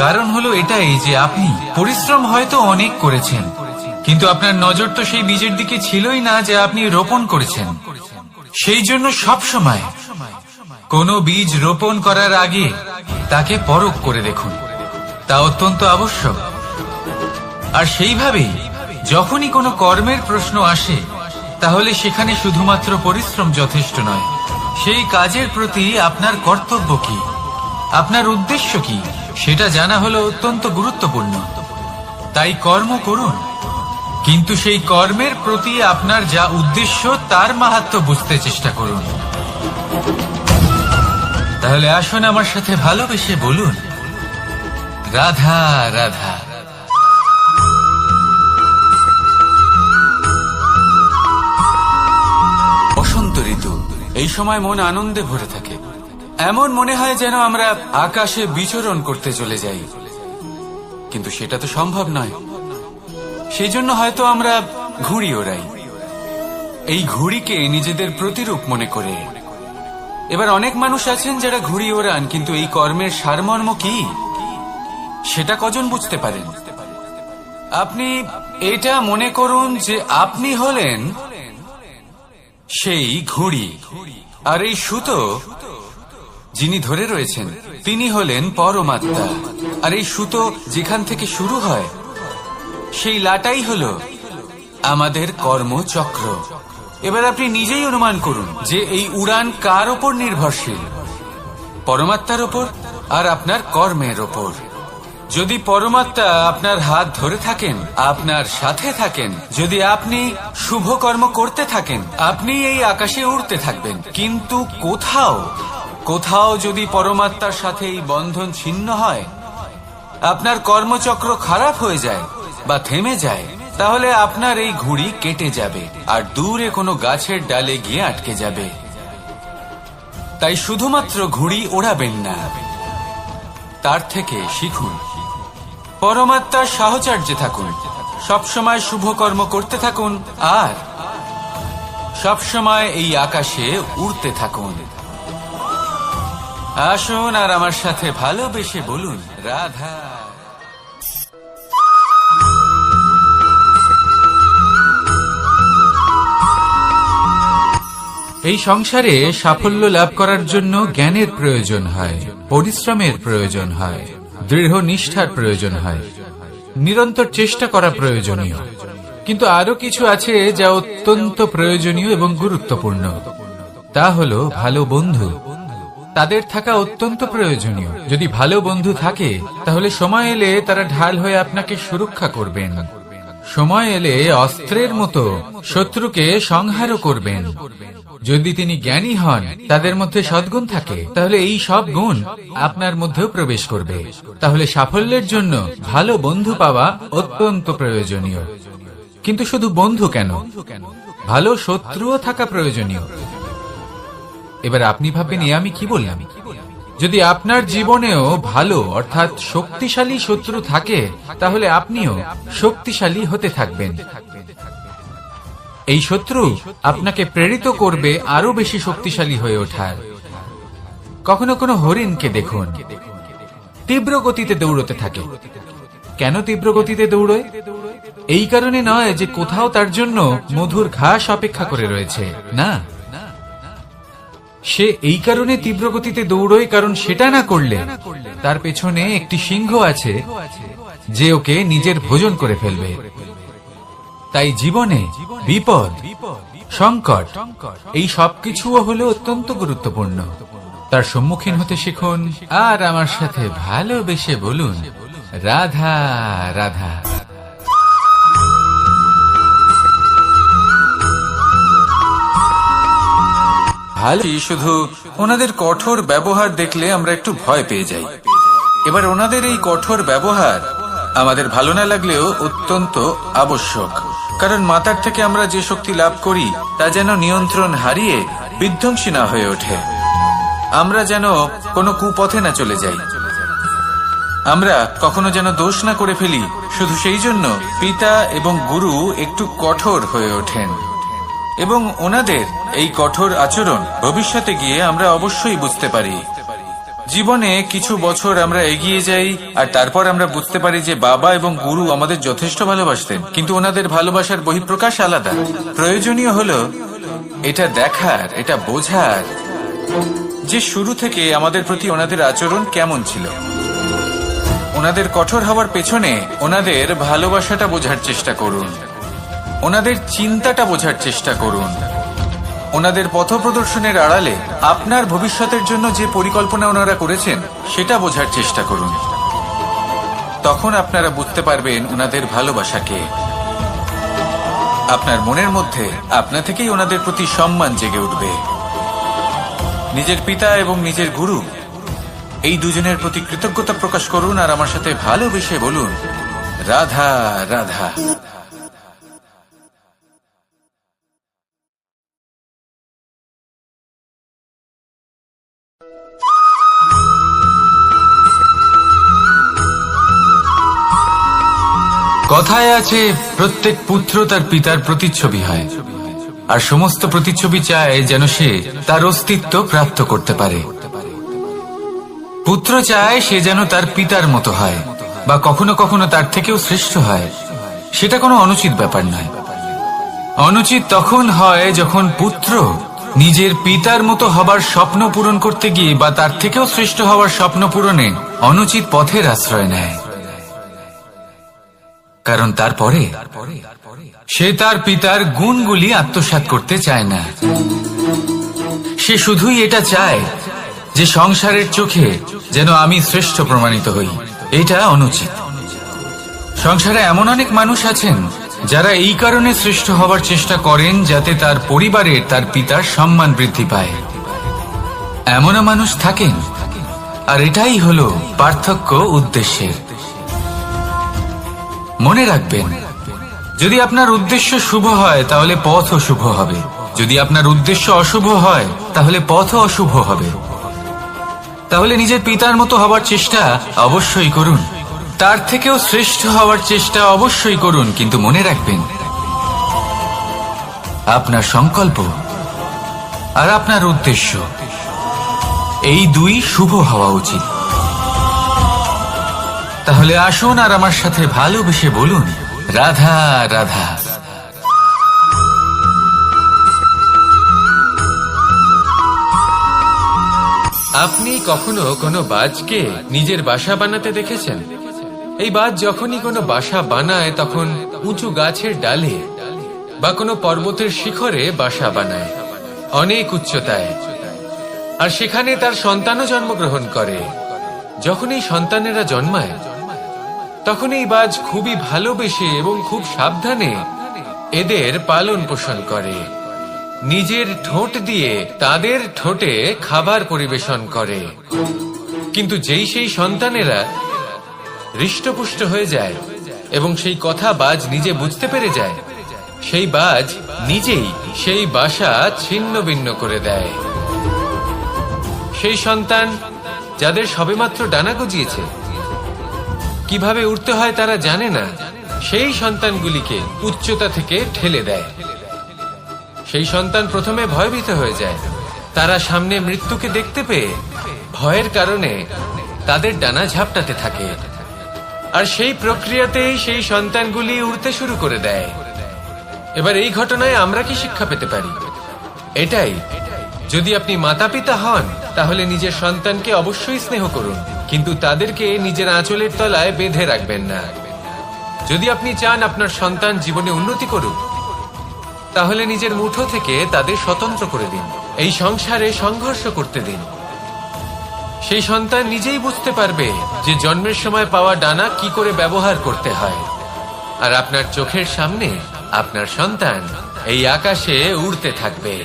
কারণ হলো এটাই যে আপনি পরিশ্রম হয়তো অনেক করেছেন, কিন্তু আপনার নজর তো সেই বীজের দিকে ছিলই না যে আপনি রোপণ করেছেন। সেই জন্য সব সময় কোনো বীজ রোপণ করার আগে তাকে পরখ করে দেখুন, তা অত্যন্ত আবশ্যক। আর সেইভাবেই যখনই কোনো কর্মের প্রশ্ন আসে, তাহলে সেখানে শুধুমাত্র পরিশ্রম যথেষ্ট নয়। সেই কাজের প্রতি আপনার কর্তব্য কি, আপনার উদ্দেশ্য কি, সেটা জানা হলো অত্যন্ত গুরুত্বপূর্ণ। তাই কর্ম করুন, কিন্তু সেই কর্মের প্রতি আপনার যা উদ্দেশ্য, তার মাহাত্ম্য বুঝতে চেষ্টা করুন। তাহলে আসুন আমার সাথে ভালোবেসে বলুন, রাধা রাধা। এই সময় মন আনন্দে ভরে থাকে। এমন মনে হয় যেন আমরা আকাশে বিচরণ করতে চলে যাই, কিন্তু সেটা তো সম্ভব নয়। সেই জন্য হয়তো আমরা ঘুড়ি ওড়াই, এই ঘুড়িকে নিজেদের প্রতিরূপ মনে করে। এবার অনেক মানুষ আছেন যারা ঘুড়ি ওড়ান, কিন্তু এই কর্মের সারমর্ম কি সেটা কজন বুঝতে পারেন? আপনি এটা মনে করুন যে আপনি হলেন সেই ঘুড়ি, আর এই সুতো যিনি ধরে রয়েছেন তিনি হলেন পরমাত্মা। আর এই সুতো যেখান থেকে শুরু হয় সেই লাটাই হলো আমাদের কর্মচক্র। এবার আপনি নিজেই অনুমান করুন যে এই উড়ান কার ওপর নির্ভরশীল? পরমাত্মার ওপর আর আপনার কর্মের ওপর। যদি পরমাত্মা আপনার হাত ধরে থাকেন, আপনার সাথে থাকেন, যদি আপনি শুভ কর্ম করতে থাকেন, আপনি এই আকাশে উড়তে থাকবেন। কিন্তু কোথাও যদি পরমাত্মার সাথে এই বন্ধন ছিন্ন হয়, আপনার কর্মচক্র খারাপ হয়ে যায় বা থেমে যায়, তাহলে আপনার এই ঘুড়ি কেটে যাবে আর দূরে কোনো গাছের ডালে গিয়ে আটকে যাবে। তাই শুধুমাত্র ঘুড়ি ওড়াবেন না, তার থেকে শিখুন, পরমাত্মার সাহচর্যে থাকুন, সবসময় শুভ কর্ম করতে থাকুন আর সবসময় এই আকাশে উড়তে থাকুন। আসুন আর আমার সাথে ভালোবেসে বলুন, রাধা। এই সংসারে সাফল্য লাভ করার জন্য জ্ঞানের প্রয়োজন হয়, পরিশ্রমের প্রয়োজন হয়, দৃঢ় নিষ্ঠার প্রয়োজন হয়, নিরন্তর চেষ্টা করা প্রয়োজনীয়। কিন্তু আরো কিছু আছে যা অত্যন্ত প্রয়োজনীয় এবং গুরুত্বপূর্ণ। তা হলো ভালো বন্ধু। তাদের থাকা অত্যন্ত প্রয়োজনীয়। যদি ভালো বন্ধু থাকে তাহলে সময় এলে তারা ঢাল হয়ে আপনাকে সুরক্ষা করবেন। সময় এলে অস্ত্রের মতো শত্রুকে সংহারও করবেন। যদি তিনি জ্ঞানী হন, তাদের মধ্যে সদ্গুণ থাকে, তাহলে এই সব গুণ আপনার মধ্যেও প্রবেশ করবে। তাহলে সাফল্যের জন্য ভালো বন্ধু পাওয়া অত্যন্ত প্রয়োজনীয়। কিন্তু শুধু বন্ধু কেন, ভালো শত্রুও থাকা প্রয়োজনীয়। এবার আপনি ভাববেন, আমি কি বললাম? যদি আপনার জীবনেও ভালো অর্থাৎ শক্তিশালী শত্রু থাকে, তাহলে আপনিও শক্তিশালী হতে থাকবেন। এই শত্রু আপনাকে প্রেরিত করবে আরো বেশি শক্তিশালী হয়ে ওঠার। কখনো কোনো হরিণকে দেখুন, তীব্র গতিতে দৌড়তে থাকে। কেন তীব্র গতিতে দৌড়য়? এই কারণে নয় যে কোথাও তার জন্য মধুর ঘাস অপেক্ষা করে রয়েছে, না। সে এই কারণে তীব্র গতিতে দৌড়য় কারণ সেটা না করলে তার পেছনে একটি সিংহ আছে যে ওকে নিজের ভোজন করে ফেলবে। তাই জীবনে বিপদ, সংকট, এই সবকিছুও হলো অত্যন্ত গুরুত্বপূর্ণ। তার সম্মুখীন হতে শিখুন আর আমার সাথে ভালোবেসে বলুন, রাধা রাধা। ভালো, শুধু ওনাদের কঠোর ব্যবহার দেখলে আমরা একটু ভয় পেয়ে যাই। এবার ওনাদের এই কঠোর ব্যবহার আমাদের ভালো না লাগলেও অত্যন্ত আবশ্যক, কারণ মাতার থেকে আমরা যে শক্তি লাভ করি তা যেন নিয়ন্ত্রণ হারিয়ে বিধ্বংসী না হয়ে ওঠে। আমরা যেন কোনো কুপথে না চলে যাই, আমরা কখনো যেন দোষ না করে ফেলি। শুধু সেই জন্য পিতা এবং গুরু একটু কঠোর হয়ে ওঠেন, এবং ওনাদের এই কঠোর আচরণ ভবিষ্যতে গিয়ে আমরা অবশ্যই বুঝতে পারি। জীবনে কিছু বছর আমরা এগিয়ে যাই আর তারপর আমরা বুঝতে পারি যে বাবা এবং গুরু আমাদের যথেষ্ট ভালোবাসতেন, কিন্তু ওনাদের ভালোবাসার বহিঃপ্রকাশ আলাদা। প্রয়োজনীয় হলো এটা দেখার, এটা বোঝার যে শুরু থেকে আমাদের প্রতি ওনাদের আচরণ কেমন ছিল। ওনাদের কঠোর হওয়ার পেছনে ওনাদের ভালোবাসাটা বোঝার চেষ্টা করুন, ওনাদের চিন্তাটা বোঝার চেষ্টা করুন, ওনাদের পথপ্রদর্শনের আড়ালে আপনার ভবিষ্যতের জন্য যে পরিকল্পনা ওনারা করেছেন সেটা বোঝার চেষ্টা করুন। তখন আপনারা বুঝতে পারবেন ওনাদের ভালোবাসাকে। আপনার মনের মধ্যে আপনা থেকেই ওনাদের প্রতি সম্মান জেগে উঠবে। নিজের পিতা এবং নিজের গুরু এই দুজনের প্রতি কৃতজ্ঞতা প্রকাশ করুন আর আমার সাথে ভালোবেসে বলুন, রাধা রাধা। কথায় আছে, প্রত্যেক পুত্র তার পিতার প্রতিচ্ছবি হয়, আর সমস্ত প্রতিচ্ছবি চায় যেন সে তার অস্তিত্ব প্রাপ্ত করতে পারে। পুত্র চায় সে যেন তার পিতার মতো হয়, বা কখনো কখনো তার থেকেও শ্রেষ্ঠ হয়। সেটা কোনো অনুচিত ব্যাপার নয়। অনুচিত তখন হয় যখন পুত্র নিজের পিতার মতো হবার স্বপ্ন পূরণ করতে গিয়ে বা তার থেকেও শ্রেষ্ঠ হওয়ার স্বপ্ন পূরণে অনুচিত পথের আশ্রয় নেয়। কারণ তারপরে সে তার পিতার গুণগুলি আত্মসাৎ করতে চায় না। সে শুধুই এটা চায় যে সংসারের চোখে যেন আমি শ্রেষ্ঠ প্রমাণিত হই। এটা অনুচিত। সংসারে এমন অনেক মানুষ আছেন যারা এই কারণে শ্রেষ্ঠ হওয়ার চেষ্টা করেন যাতে তার পরিবারের তার পিতার সম্মান বৃদ্ধি পায়। এমনও মানুষ থাকেন, আর এটাই হলো পার্থক্য উদ্দেশ্যের। মনে রাখবেন, যদি আপনার উদ্দেশ্য শুভ হয় তাহলে পথও শুভ হবে, যদি আপনার উদ্দেশ্য অশুভ হয় তাহলে পথও অশুভ হবে। তাহলে নিজের পিতার মতো হবার চেষ্টা অবশ্যই করুন, তার থেকেও শ্রেষ্ঠ হওয়ার চেষ্টা অবশ্যই করুন, কিন্তু মনে রাখবেন আপনার সংকল্প আর আপনার উদ্দেশ্য এই দুই শুভ হওয়া উচিত। তাহলে আসুন আর আমার সাথে ভালোবেসে বলুন, রাধা রাধা। আপনি কখনো কোনো বাজকে নিজের বাসা বানাতে দেখেছেন? এই বাজ যখনই কোনো বাসা বানায় তখন উঁচু গাছের ডালে বা কোনো পর্বতের শিখরে বাসা বানায়, অনেক উচ্চতায়, আর সেখানে তার সন্তানও জন্মগ্রহণ করে। যখন এই সন্তানেরা জন্মায় তখন এই বাজ খুবই ভালোবেসে এবং খুব সাবধানে এদের পালন পোষণ করে। নিজের ঠোঁট দিয়ে তাদের ঠোঁটে খাবার পরিবেশন করে। কিন্তু যেই সেই সন্তানেরা হৃষ্টপুষ্ট হয়ে যায় এবং সেই কথা বাজ নিজে বুঝতে পেরে যায়, সেই বাজ নিজেই সেই বাসা ছিন্ন ভিন্ন করে দেয়। সেই সন্তান যাদের সবেমাত্র ডানা গজিয়েছে, কিভাবে উঠতে হয় তারা জানে না, সেই সন্তানগুলিকে উচ্চতা থেকে ঠেলে দেয়। সেই সন্তান প্রথমে ভয়ভীত হয়ে যায়। তারা সামনে মৃত্যুকে দেখতে পেয়ে ভয়ের কারণে তাদের ডানা ঝাপটাতে থাকে, আর সেই প্রক্রিয়াতেই সেই সন্তানগুলি উড়তে শুরু করে দেয়। এবার এই ঘটনায় আমরা কি শিক্ষা পেতে পারি? এটাই, যদি আপনি মাতা পিতা হন তাহলে নিজের সন্তানকে অবশ্যই স্নেহ করুন, কিন্তু তাদেরকে নিজের আঁচলের তলায় বেঁধে রাখবেন না। যদি আপনি চান আপনার সন্তান জীবনে উন্নতি করুক, তাহলে নিজের মুঠো থেকে তাদের স্বতন্ত্র করে দিন, এই সংসারে সংঘর্ষ করতে দিন। সেই সন্তান নিজেই বুঝতে পারবে যে জন্মের সময় পাওয়া ডানা কি করে ব্যবহার করতে হয়। আর আপনার চোখের সামনে আপনার সন্তান এই আকাশে উড়তে থাকবে।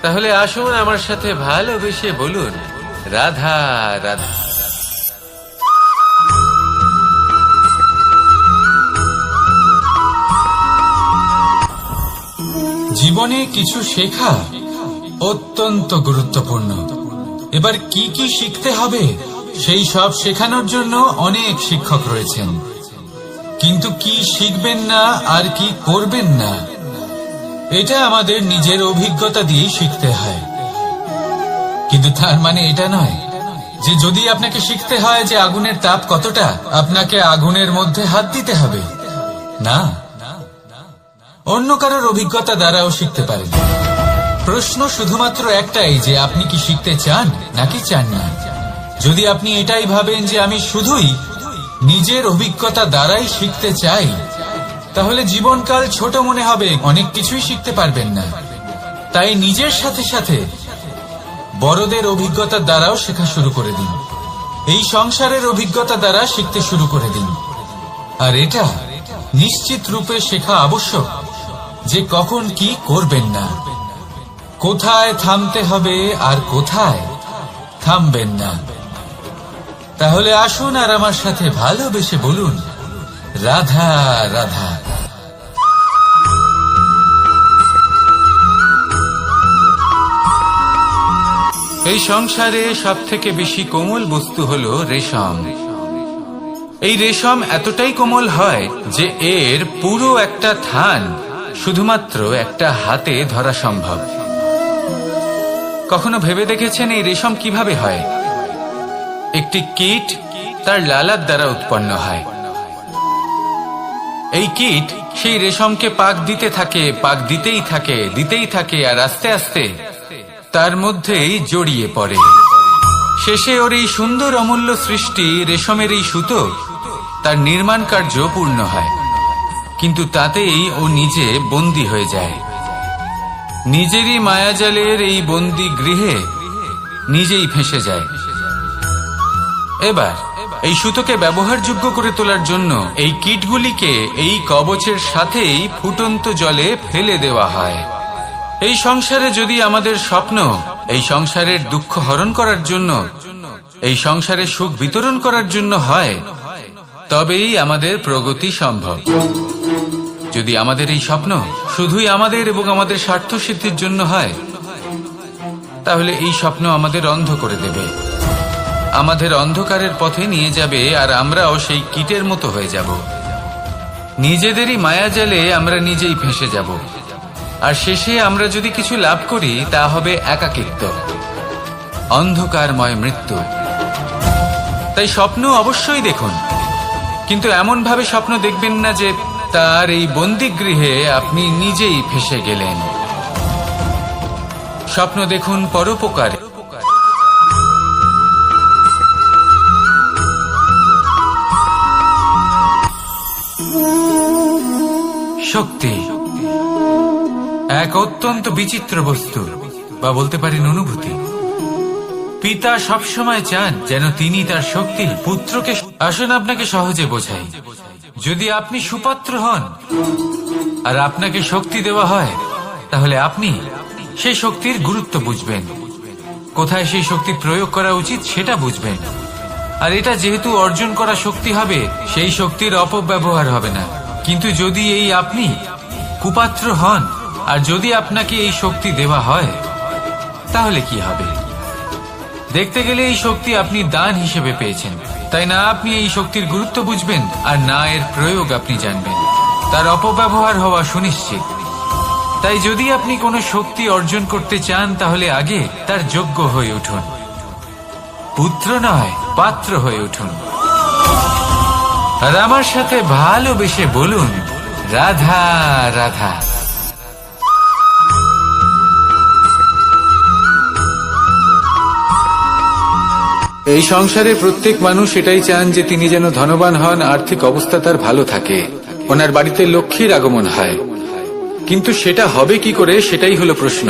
তাহলে আসুন আমার সাথে ভালোবেসে বলুন, রাধা রাধা। জীবনে কিছু শেখা অত্যন্ত গুরুত্বপূর্ণ। এবার কি কি শিখতে হবে সেই সব শেখানোর জন্য অনেক শিক্ষক রয়েছেন, কিন্তু কি শিখবেন না আর কি করবেন না এটা আমাদের নিজের অভিজ্ঞতা দিয়ে শিখতে হয়। কিন্তু তার মানে এটা নয় যে যদি আপনাকে শিখতে হয় যে আগুনের তাপ কতটা, আপনাকে আগুনের মধ্যে হাত দিতে হবে। না, অন্য কারোর অভিজ্ঞতা দ্বারাও শিখতে পারেন। প্রশ্ন শুধুমাত্র একটাই যে আপনি কি শিখতে চান নাকি চান না। যদি আপনি এটাই ভাবেন যে আমি শুধুই নিজের অভিজ্ঞতা দ্বারাই শিখতে চাই, তাহলে জীবনকাল ছোট মনে হবে, অনেক কিছুই শিখতে পারবেন না। তাই নিজের সাথে সাথে বড়দের অভিজ্ঞতা দ্বারাও শেখা শুরু করে দিন। এই সংসারের অভিজ্ঞতা দ্বারা শিখতে শুরু করে দিন। আর এটা নিশ্চিত রূপে শেখা আবশ্যক যে কখন কি করবেন না, কোথায় থামতে হবে আর কোথায় থামবেন না। তাহলে আসুন আর আমার সাথে ভালোবেসে বলুন, রাধা রাধা। এই সংসারে সব থেকে বেশি কোমল বস্তু হলো রেশম। এই রেশম এতটাই কোমল হয় যে এর পুরো একটা থান শুধুমাত্র একটা হাতে ধরা সম্ভব। কখনো ভেবে দেখেছেন এই রেশম কিভাবে হয়? একটি কীট তার লালার দ্বারা উৎপন্ন হয়। এই কীট সেই রেশমকে পাক দিতে থাকে, পাক দিতেই থাকে আর আস্তে আস্তে তার মধ্যেই জড়িয়ে পড়ে। শেষে ওর এই সুন্দর অমূল্য সৃষ্টি রেশমের এই সুতো তার নির্মাণ কার্য পূর্ণ হয়, কিন্তু তাতেই ও নিজে বন্দী হয়ে যায়। নিজেরই মায়াজালের এই বন্দী গৃহে নিজেই ফেঁসে যায়। এবার এই সুতোকে ব্যবহারযোগ্য করে তোলার জন্য এই কীটগুলিকে এই কবচের সাথেই ফুটন্ত জলে ফেলে দেওয়া হয়। এই সংসারে যদি আমাদের স্বপ্ন এই সংসারের দুঃখ হরণ করার জন্য, এই সংসারে সুখ বিতরণ করার জন্য হয়, তবেই আমাদের প্রগতি সম্ভব। যদি আমাদের এই স্বপ্ন শুধুই আমাদের এবং আমাদের স্বার্থ সিদ্ধির জন্য হয়, তাহলে এই স্বপ্ন আমাদের অন্ধ করে দেবে, আমাদের অন্ধকারের পথে নিয়ে যাবে, আর আমরাও সেই কীটের মতো হয়ে যাব। নিজেদেরই মায়াজালে আমরা নিজেই ফেঁসে যাব, আর শেষে আমরা যদি কিছু লাভ করি তা হবে একাকিত্ব, অন্ধকারময় মৃত্যু। তাই স্বপ্ন অবশ্যই দেখুন, কিন্তু এমন ভাবে স্বপ্ন দেখবেন না যে তার এই বন্দিগৃহে আপনি নিজেই ফেঁসে গেলেন। স্বপ্ন দেখুন পরোপকারে। শক্তি এক অত্যন্ত বিচিত্র বস্তু, বা বলতে পারেন অনুভূতি। পিতা সবসময় চান যেন তিনি তার শক্তি পুত্রকে। আসুন আপনাকে সহজে বোঝাই। যদি আপনি সুপাত্র হন আর আপনাকে শক্তি দেওয়া হয়, তাহলে আপনি সেই শক্তির গুরুত্ব বুঝবেন, কোথায় সেই শক্তি প্রয়োগ করা উচিত সেটা বুঝবেন। আর এটা যেহেতু অর্জন করা শক্তি হবে, সেই শক্তির অপব্যবহার হবে না। কিন্তু যদি এই আপনি কুপাত্র হন আর যদি আপনাকে এই শক্তি দেওয়া হয়, তাহলে কি হবে? দেখতে গেলে এই শক্তি আপনি দান হিসেবে পেয়েছেন, তাই না আপনি এই শক্তির গুরুত্ব বুঝবেন আর না এর প্রয়োগ আপনি জানবেন। তার অপব্যবহার হওয়া সুনিশ্চিত। তাই যদি আপনি কোনো শক্তি অর্জন করতে চান, তাহলে আগে তার যোগ্য হয়ে উঠুন, পুত্র নয় পাত্র হয়ে উঠুন। আর আমার সাথে ভালোবেসে বলুন, রাধা রাধা। এই সংসারে প্রত্যেক মানুষ এটাই চান যে তিনি যেন ধনবান হন, আর্থিক অবস্থা তার ভালো থাকে, ওনার বাড়িতে লক্ষ্মীর আগমন হয়। কিন্তু সেটা হবে কি করে, সেটাই হলো প্রশ্ন।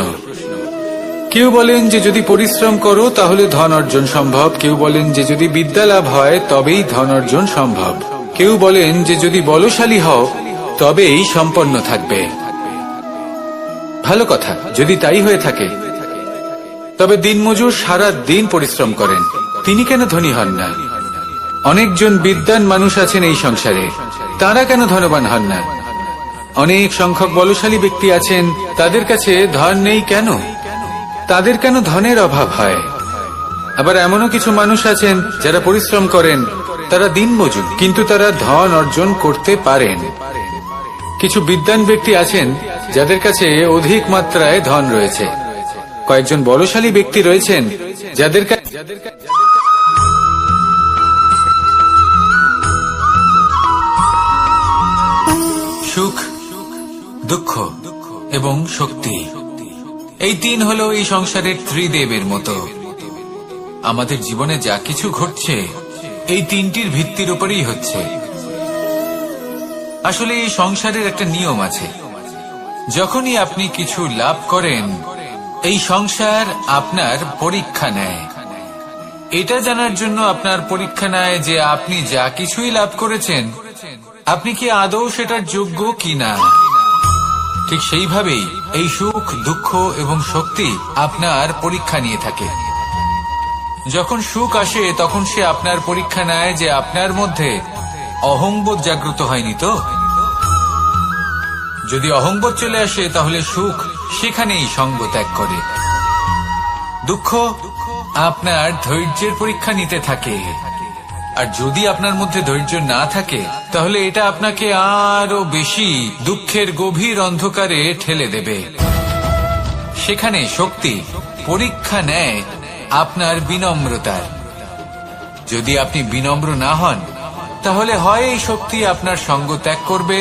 কেউ বলেন যে যদি পরিশ্রম করো তাহলে ধন অর্জন সম্ভব, কেউ বলেন যে যদি বিদ্যা লাভ হয় তবেই ধন অর্জন সম্ভব, কেউ বলেন যে যদি বলশালী হও তবেই সম্পন্ন থাকবে। ভালো কথা, যদি তাই হয়ে থাকে, তবে দিনমজুর সারা দিন পরিশ্রম করেন, তিনি কেন ধনী হন না? অনেকজন বিদ্বান মানুষ আছেন এই সংসারে, তারা কেন ধনবান হন না? অনেক সংখ্যক বলশালী ব্যক্তি আছেন, তাদের কাছে ধন নেই কেন? তাদের কেন ধনের অভাব হয়? আবার এমনও কিছু মানুষ আছেন যারা পরিশ্রম করেন, তারা দিনমজুর, কিন্তু তারা ধন অর্জন করতে পারেন। কিছু বিদ্বান ব্যক্তি আছেন যাদের কাছে অধিক মাত্রায় ধন রয়েছে, কয়েকজন বলশালী ব্যক্তি রয়েছেন যাদের সুখ, দুঃখ এবং শক্তি, এই তিন হলো এই সংসারের ত্রিদেবের মতো। আমাদের জীবনে যা কিছু ঘটছে এই তিনটির ভিত্তির উপরেই হচ্ছে। আসলে এই সংসারের একটা নিয়ম আছে, যখনই আপনি কিছু লাভ করেন, এই সংসার আপনার পরীক্ষা নেয়। এটা জানার জন্য আপনার পরীক্ষা নেয় যে আপনি যা কিছুই লাভ করেছেন, আপনি কি আদৌ সেটার যোগ্য কিনা। ঠিক সেইভাবেই এই সুখ, দুঃখ এবং শক্তি আপনার পরীক্ষা নিয়ে থাকে। যখন সুখ আসে তখন সে আপনার পরীক্ষা নেয় যে আপনার মধ্যে অহংবোধ জাগ্রত হয়নি তো। যদি অহংবোধ চলে আসে তাহলে সুখ সেখানেই সঙ্গ ত্যাগ করে। দুঃখ আপনার ধৈর্যের পরীক্ষা নিতে থাকে, আর যদি আপনার মধ্যে ধৈর্য না থাকে তাহলে এটা আপনাকে আরো বেশি দুঃখের গভীর অন্ধকারে ঠেলে দেবে। সেখানে শক্তি পরীক্ষা নেয় আপনার বিনম্রতার। যদি আপনি বিনম্র না হন তাহলে হয় এই শক্তি আপনার সঙ্গ ত্যাগ করবে,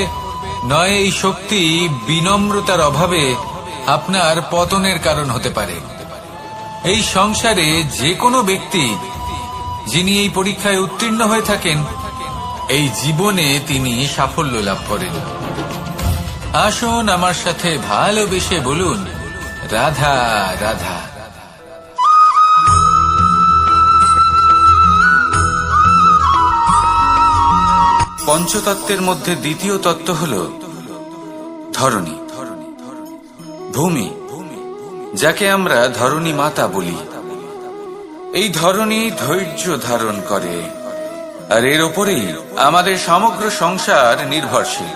নয় এই শক্তি বিনম্রতার অভাবে আপনার পতনের কারণ হতে পারে। এই সংসারে যে কোনো ব্যক্তি যিনি এই পরীক্ষায় উত্তীর্ণ হয়ে থাকেন, এই জীবনে তিনি সাফল্য লাভ করেন। আসুন আমার সাথে ভালোবেসে বলুন, রাধা রাধা। পঞ্চতত্ত্বের মধ্যে দ্বিতীয় তত্ত্ব হল ধরণী, ভূমি, যাকে আমরা ধরণী মাতা বলি। এই ধরণী ধৈর্য ধারণ করে, আর এর ওপরেই আমাদের সমগ্র সংসার নির্ভরশীল।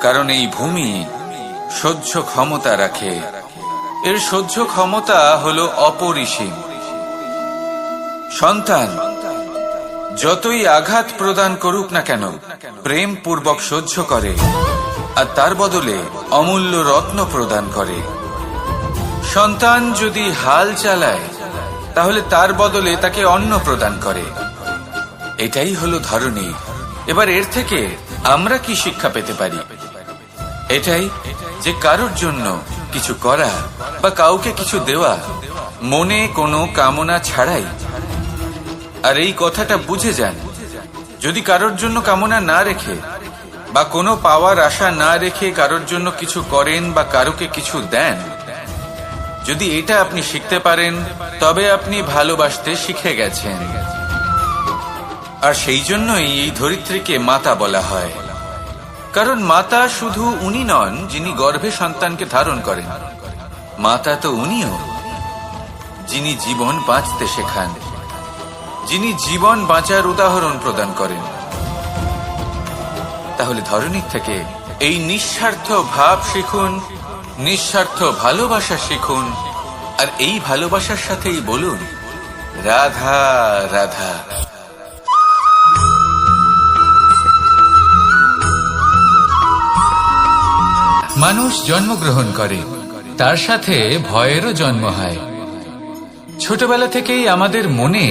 কারণ এই ভূমি সহ্য ক্ষমতা রাখে, এর সহ্য ক্ষমতা হল অপরিসীম। সন্তান যতই আঘাত প্রদান করুক না কেন, প্রেম পূর্বক সহ্য করে, আর তার বদলে অমূল্য রত্ন প্রদান করে। সন্তান যদি হাল চালায় তাহলে তার বদলে তাকে অন্ন প্রদান করে। এটাই হলো ধরণী। এবার এর থেকে আমরা কি শিক্ষা পেতে পারি? এটাই যে কারোর জন্য কিছু করা বা কাউকে কিছু দেওয়া মনে কোনো কামনা ছাড়াই। আর এই কথাটা বুঝে যান, যদি কারোর জন্য কামনা না রেখে বা কোনো পাওয়ার আশা না রেখে কারোর জন্য কিছু করেন বা কারোকে কিছু দেন, যদি এটা আপনি শিখতে পারেন তবে আপনি ভালোবাসতে শিখে গেছেন। আর সেই জন্যই এই ধরিত্রীকে মাতা বলা হয়। কারণ মাতা শুধু উনি নন যিনি গর্ভে সন্তানকে ধারণ করেন, মাতা তো উনিও যিনি জীবন বাঁচতে শেখান, যিনি জীবন বাঁচার উদাহরণ প্রদান করেন। তাহলে ধরণীর থেকে এই নিঃস্বার্থ ভাব শিখুন, নিঃস্বার্থ ভালোবাসা শিখুন, আর এই ভালোবাসার সাথেই বলুন, রাধা রাধা। মানুষ জন্মগ্রহণ করে, তার সাথে ভয়েরও জন্ম হয়। ছোটবেলা থেকেই আমাদের মনে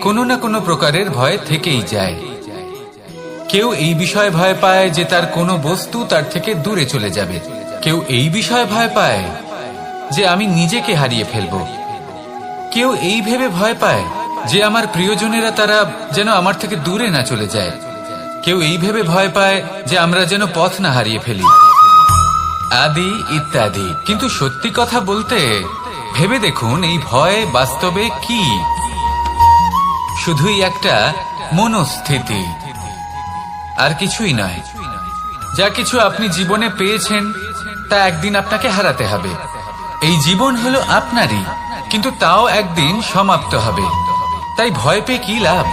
কোনো না কোনো প্রকারের ভয় থেকেই যায়। কেউ এই বিষয়ে ভয় পায় যে তার কোনো বস্তু তার থেকে দূরে চলে যাবে, কেউ এই বিষয়ে ভয় পায় যে আমি নিজেকে হারিয়ে ফেলব, কেউ এই ভেবে ভয় পায় যে আমার প্রিয়জনেরা তারা যেন আমার থেকে দূরে না চলে যায়, কেউ এই ভেবে ভয় পায় যে আমরা যেন পথ না হারিয়ে ফেলি, আদি ইত্যাদি। কিন্তু সত্যি কথা বলতে ভেবে দেখুন, এই ভয় বাস্তবে কি? শুধুই একটা মনস্থিতি, আর কিছুই নয়। যা কিছু আপনি জীবনে পেয়েছেন তা একদিন আপনাকে হারাতে হবে। এই জীবন হলো আপনারই, কিন্তু তাও একদিন সমাপ্ত হবে। তাই ভয় পেয়ে কি লাভ?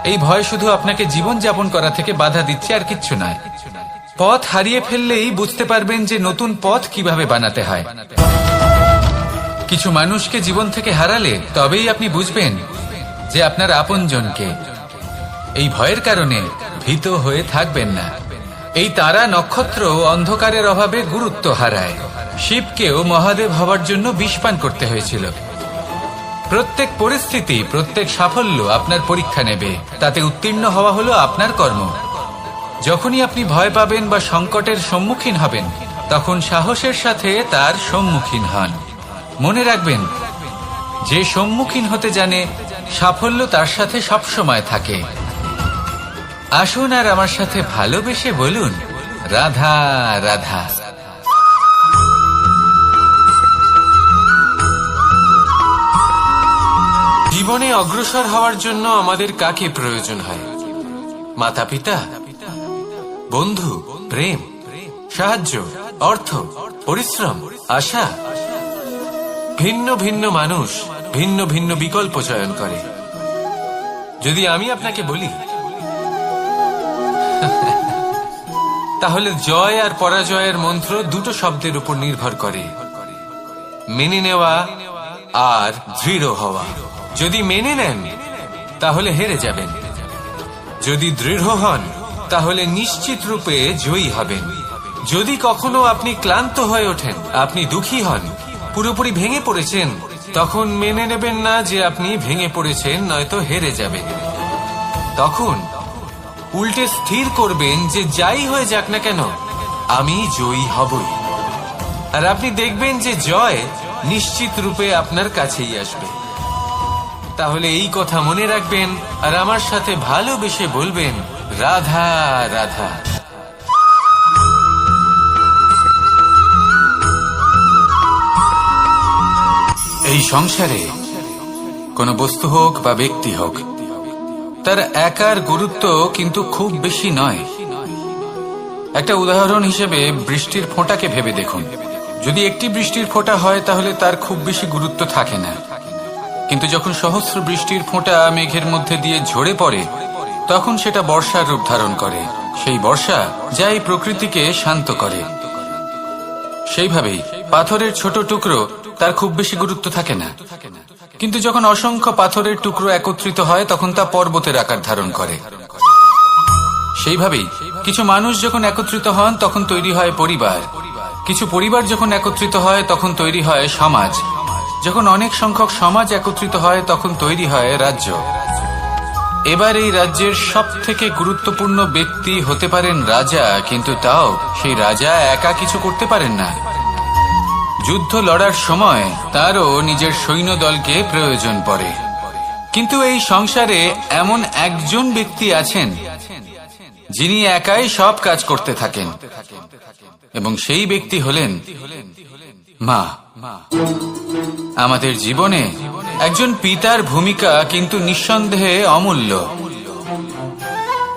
এই ভয় শুধু আপনাকে জীবন যাপন করা থেকে বাধা দিচ্ছে, আর কিচ্ছু নয়। পথ হারিয়ে ফেললেই বুঝতে পারবেন যে নতুন পথ কিভাবে বানাতে হয়। কিছু মানুষকে জীবন থেকে হারালে তবেই আপনি বুঝবেন যে আপনার আপনজনকে। এই ভয়ের কারণে ভীত হয়ে থাকবেন না। এই তারা নক্ষত্র অন্ধকারের অভাবে গুরুত্ব হারায়। শিবকেও মহাদেব হওয়ার জন্য বিষপান করতে হয়েছিল। প্রত্যেক পরিস্থিতি, প্রত্যেক সাফল্য আপনার পরীক্ষা নেবে, তাতে উত্তীর্ণ হওয়া হলো আপনার কর্ম। যখনই আপনি ভয় পাবেন বা সংকটের সম্মুখীন হবেন, তখন সাহসের সাথে তার সম্মুখীন হন। মনে রাখবেন, যে সম্মুখীন হতে জানে সাফল্য তার সাথে সবসময় থাকে। আসুন আর আমার সাথে ভালোবেসে বলুন, রাধা রাধা। জীবনে অগ্রসর হওয়ার জন্য আমাদের কাকে প্রয়োজন হয়? মাতা পিতা, বন্ধু, প্রেম, সাহায্য, অর্থ, পরিশ্রম, আশা। ভিন্ন ভিন্ন মানুষ ভিন্ন ভিন্ন বিকল্প চয়ন করে। যদি আমি আপনাকে বলি, তাহলে জয় আর পরাজয়ের মন্ত্র দুটো শব্দের উপর নির্ভর করে, মেনে নেওয়া আর দৃঢ় হওয়া। যদি মেনে নেন তাহলে হেরে যাবেন, যদি দৃঢ় হন তাহলে নিশ্চিত রূপে জয়ী হবেন। যদি কখনো আপনি ক্লান্ত হয়ে ওঠেন, আপনি দুঃখী হন, পুরোপুরি ভেঙে পড়েছেন, তখন মেনে নেবেন না যে আপনি ভেঙে পড়েছেন, নয়তো হেরে যাবেন। তখন উল্টে স্থির করবেন যে যাই হয়ে যাক না কেন, আমি জয়ী হবই। আর আপনি দেখবেন যে জয় নিশ্চিত রূপে আপনার কাছেই আসবে। তাহলে এই কথা মনে রাখবেন আর আমার সাথে ভালোবেসে বলবেন, রাধা রাধা। এই সংসারে কোনো বস্তু হোক বা ব্যক্তি হোক, তার একার গুরুত্ব কিন্তু খুব বেশি নয়। একটা উদাহরণ হিসেবে বৃষ্টির ফোঁটাকে ভেবে দেখুন। যদি একটি বৃষ্টির ফোঁটা হয় তাহলে তার খুব বেশি গুরুত্ব থাকে না, কিন্তু যখন সহস্র বৃষ্টির ফোঁটা মেঘের মধ্যে দিয়ে ঝরে পড়ে, তখন সেটা বর্ষার রূপ ধারণ করে। সেই বর্ষা যা এই প্রকৃতিকে শান্ত করে। সেইভাবেই পাথরের ছোট টুকরো, তার খুব বেশি গুরুত্ব থাকে না, কিন্তু যখন অসংখ্য পাথরের টুকরো একত্রিত হয় তখন তা পর্বতের আকার ধারণ করে। সেইভাবেই কিছু মানুষ যখন একত্রিত হন তখন তৈরি হয় পরিবার, কিছু পরিবার যখন একত্রিত হয় তখন তৈরি হয় সমাজ, যখন অনেক সংখ্যক সমাজ একত্রিত হয় তখন তৈরি হয় রাজ্য। এবার এই রাজ্যের সব থেকে গুরুত্বপূর্ণ ব্যক্তি হতে পারেন রাজা, কিন্তু তাও সেই রাজা একা কিছু করতে পারেন না। যুদ্ধ লড়ার সময় তারও নিজের সৈন্যদলকে প্রয়োজন পড়ে। কিন্তু এই সংসারে এমন একজন ব্যক্তি আছেন যিনি একাই সব কাজ করতে থাকেন, এবং সেই ব্যক্তি হলেন মা। আমাদের জীবনে একজন পিতার ভূমিকা কিন্তু নিঃসন্দেহে অমূল্য,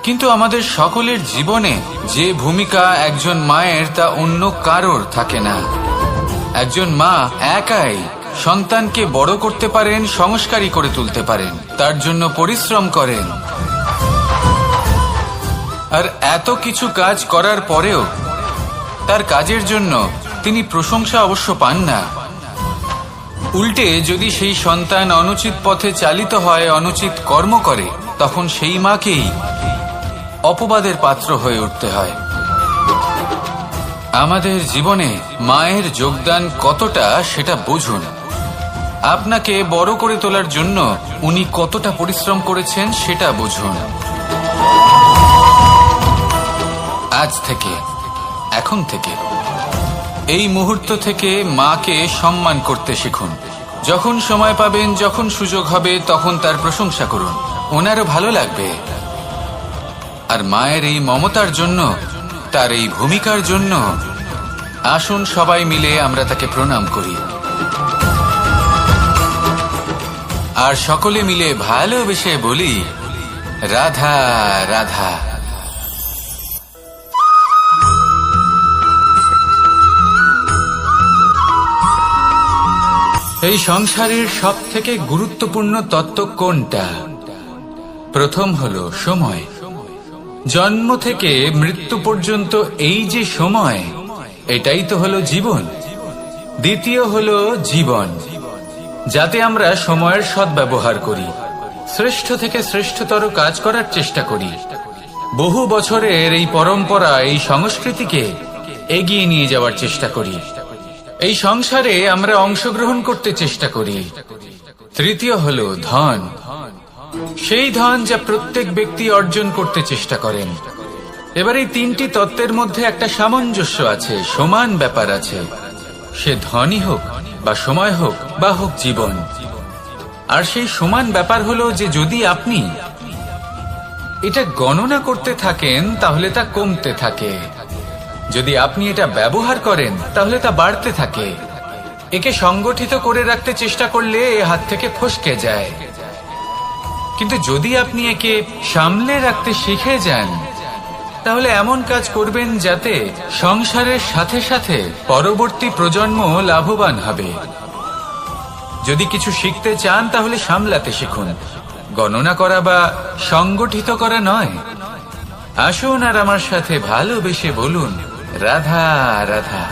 কিন্তু আমাদের সকলের জীবনে যে ভূমিকা একজন মায়ের তা অন্য কারোর থাকে না। একজন মা একাই সন্তানকে বড় করতে পারেন, সংস্কারী করে তুলতে পারেন, তার জন্য পরিশ্রম করেন। আর এত কিছু কাজ করার পরেও তার কাজের জন্য তিনি প্রশংসা অবশ্য পান না। উল্টে যদি সেই সন্তান অনুচিত পথে চালিত হয়, অনুচিত কর্ম করে, তখন সেই মাকেই অপবাদের পাত্র হয়ে উঠতে হয়। আমাদের জীবনে মায়ের যোগদান কতটা সেটা বুঝুন। আপনাকে বড় করে তোলার জন্য উনি কতটা পরিশ্রম করেছেন সেটা বুঝুন। আজ থেকে, এখন থেকে, এই মুহূর্ত থেকে মাকে সম্মান করতে শিখুন। যখন সময় পাবেন, যখন সুযোগ হবে, তখন তার প্রশংসা করুন, ওনারও ভালো লাগবে। আর মায়ের এই মমতার জন্য, তার এই ভূমিকার জন্য আসুন সবাই মিলে আমরা তাকে প্রণাম করি, আর সকলে মিলে ভালোবেসে বলি, রাধা রাধা। এই সংসারের সব থেকে গুরুত্বপূর্ণ তত্ত্ব কোনটা? প্রথম হলো সময়। জন্ম থেকে মৃত্যু পর্যন্ত এই যে সময়, এটাই তো হলো জীবন। দ্বিতীয় হলো জীবন, যাতে আমরা সময়ের সদ্ব্যবহার করি, শ্রেষ্ঠ থেকে শ্রেষ্ঠতর কাজ করার চেষ্টা করি। বহু বছরের এই পরম্পরা, এই সংস্কৃতিকে এগিয়ে নিয়ে যাওয়ার চেষ্টা করি। এই সংসারে আমরা অংশগ্রহণ করতে চেষ্টা করি। তৃতীয় হলো ধন, সেই ধন যা প্রত্যেক ব্যক্তি অর্জন করতে চেষ্টা করেন। এবার এই তিনটি তত্ত্বের মধ্যে একটা সামঞ্জস্য আছে, সমান ব্যাপার আছে, সে ধনই হোক বা সময় হোক বা হোক জীবন। আর সেই সমান ব্যাপার হলো যে যদি আপনি এটা গণনা করতে থাকেন তাহলে তা কমতে থাকে, যদি আপনি এটা ব্যবহার করেন তাহলে তা বাড়তে থাকে। একে সংগঠিত করে রাখতে চেষ্টা করলে এ হাত থেকে ফসকে যায়, কিন্তু যদি আপনি একে সামলে রাখতে শিখে যান তাহলে এমন কাজ করবেন যাতে সংসারের সাথে সাথে পরবর্তী প্রজন্ম লাভবান হবে। যদি কিছু শিখতে চান তাহলে সামলাতে শিখুন, গণনা করা বা সংগঠিত করা নয়। আসুন আর আমার সাথে ভালোবেসে বলুন, রাধা রাধা।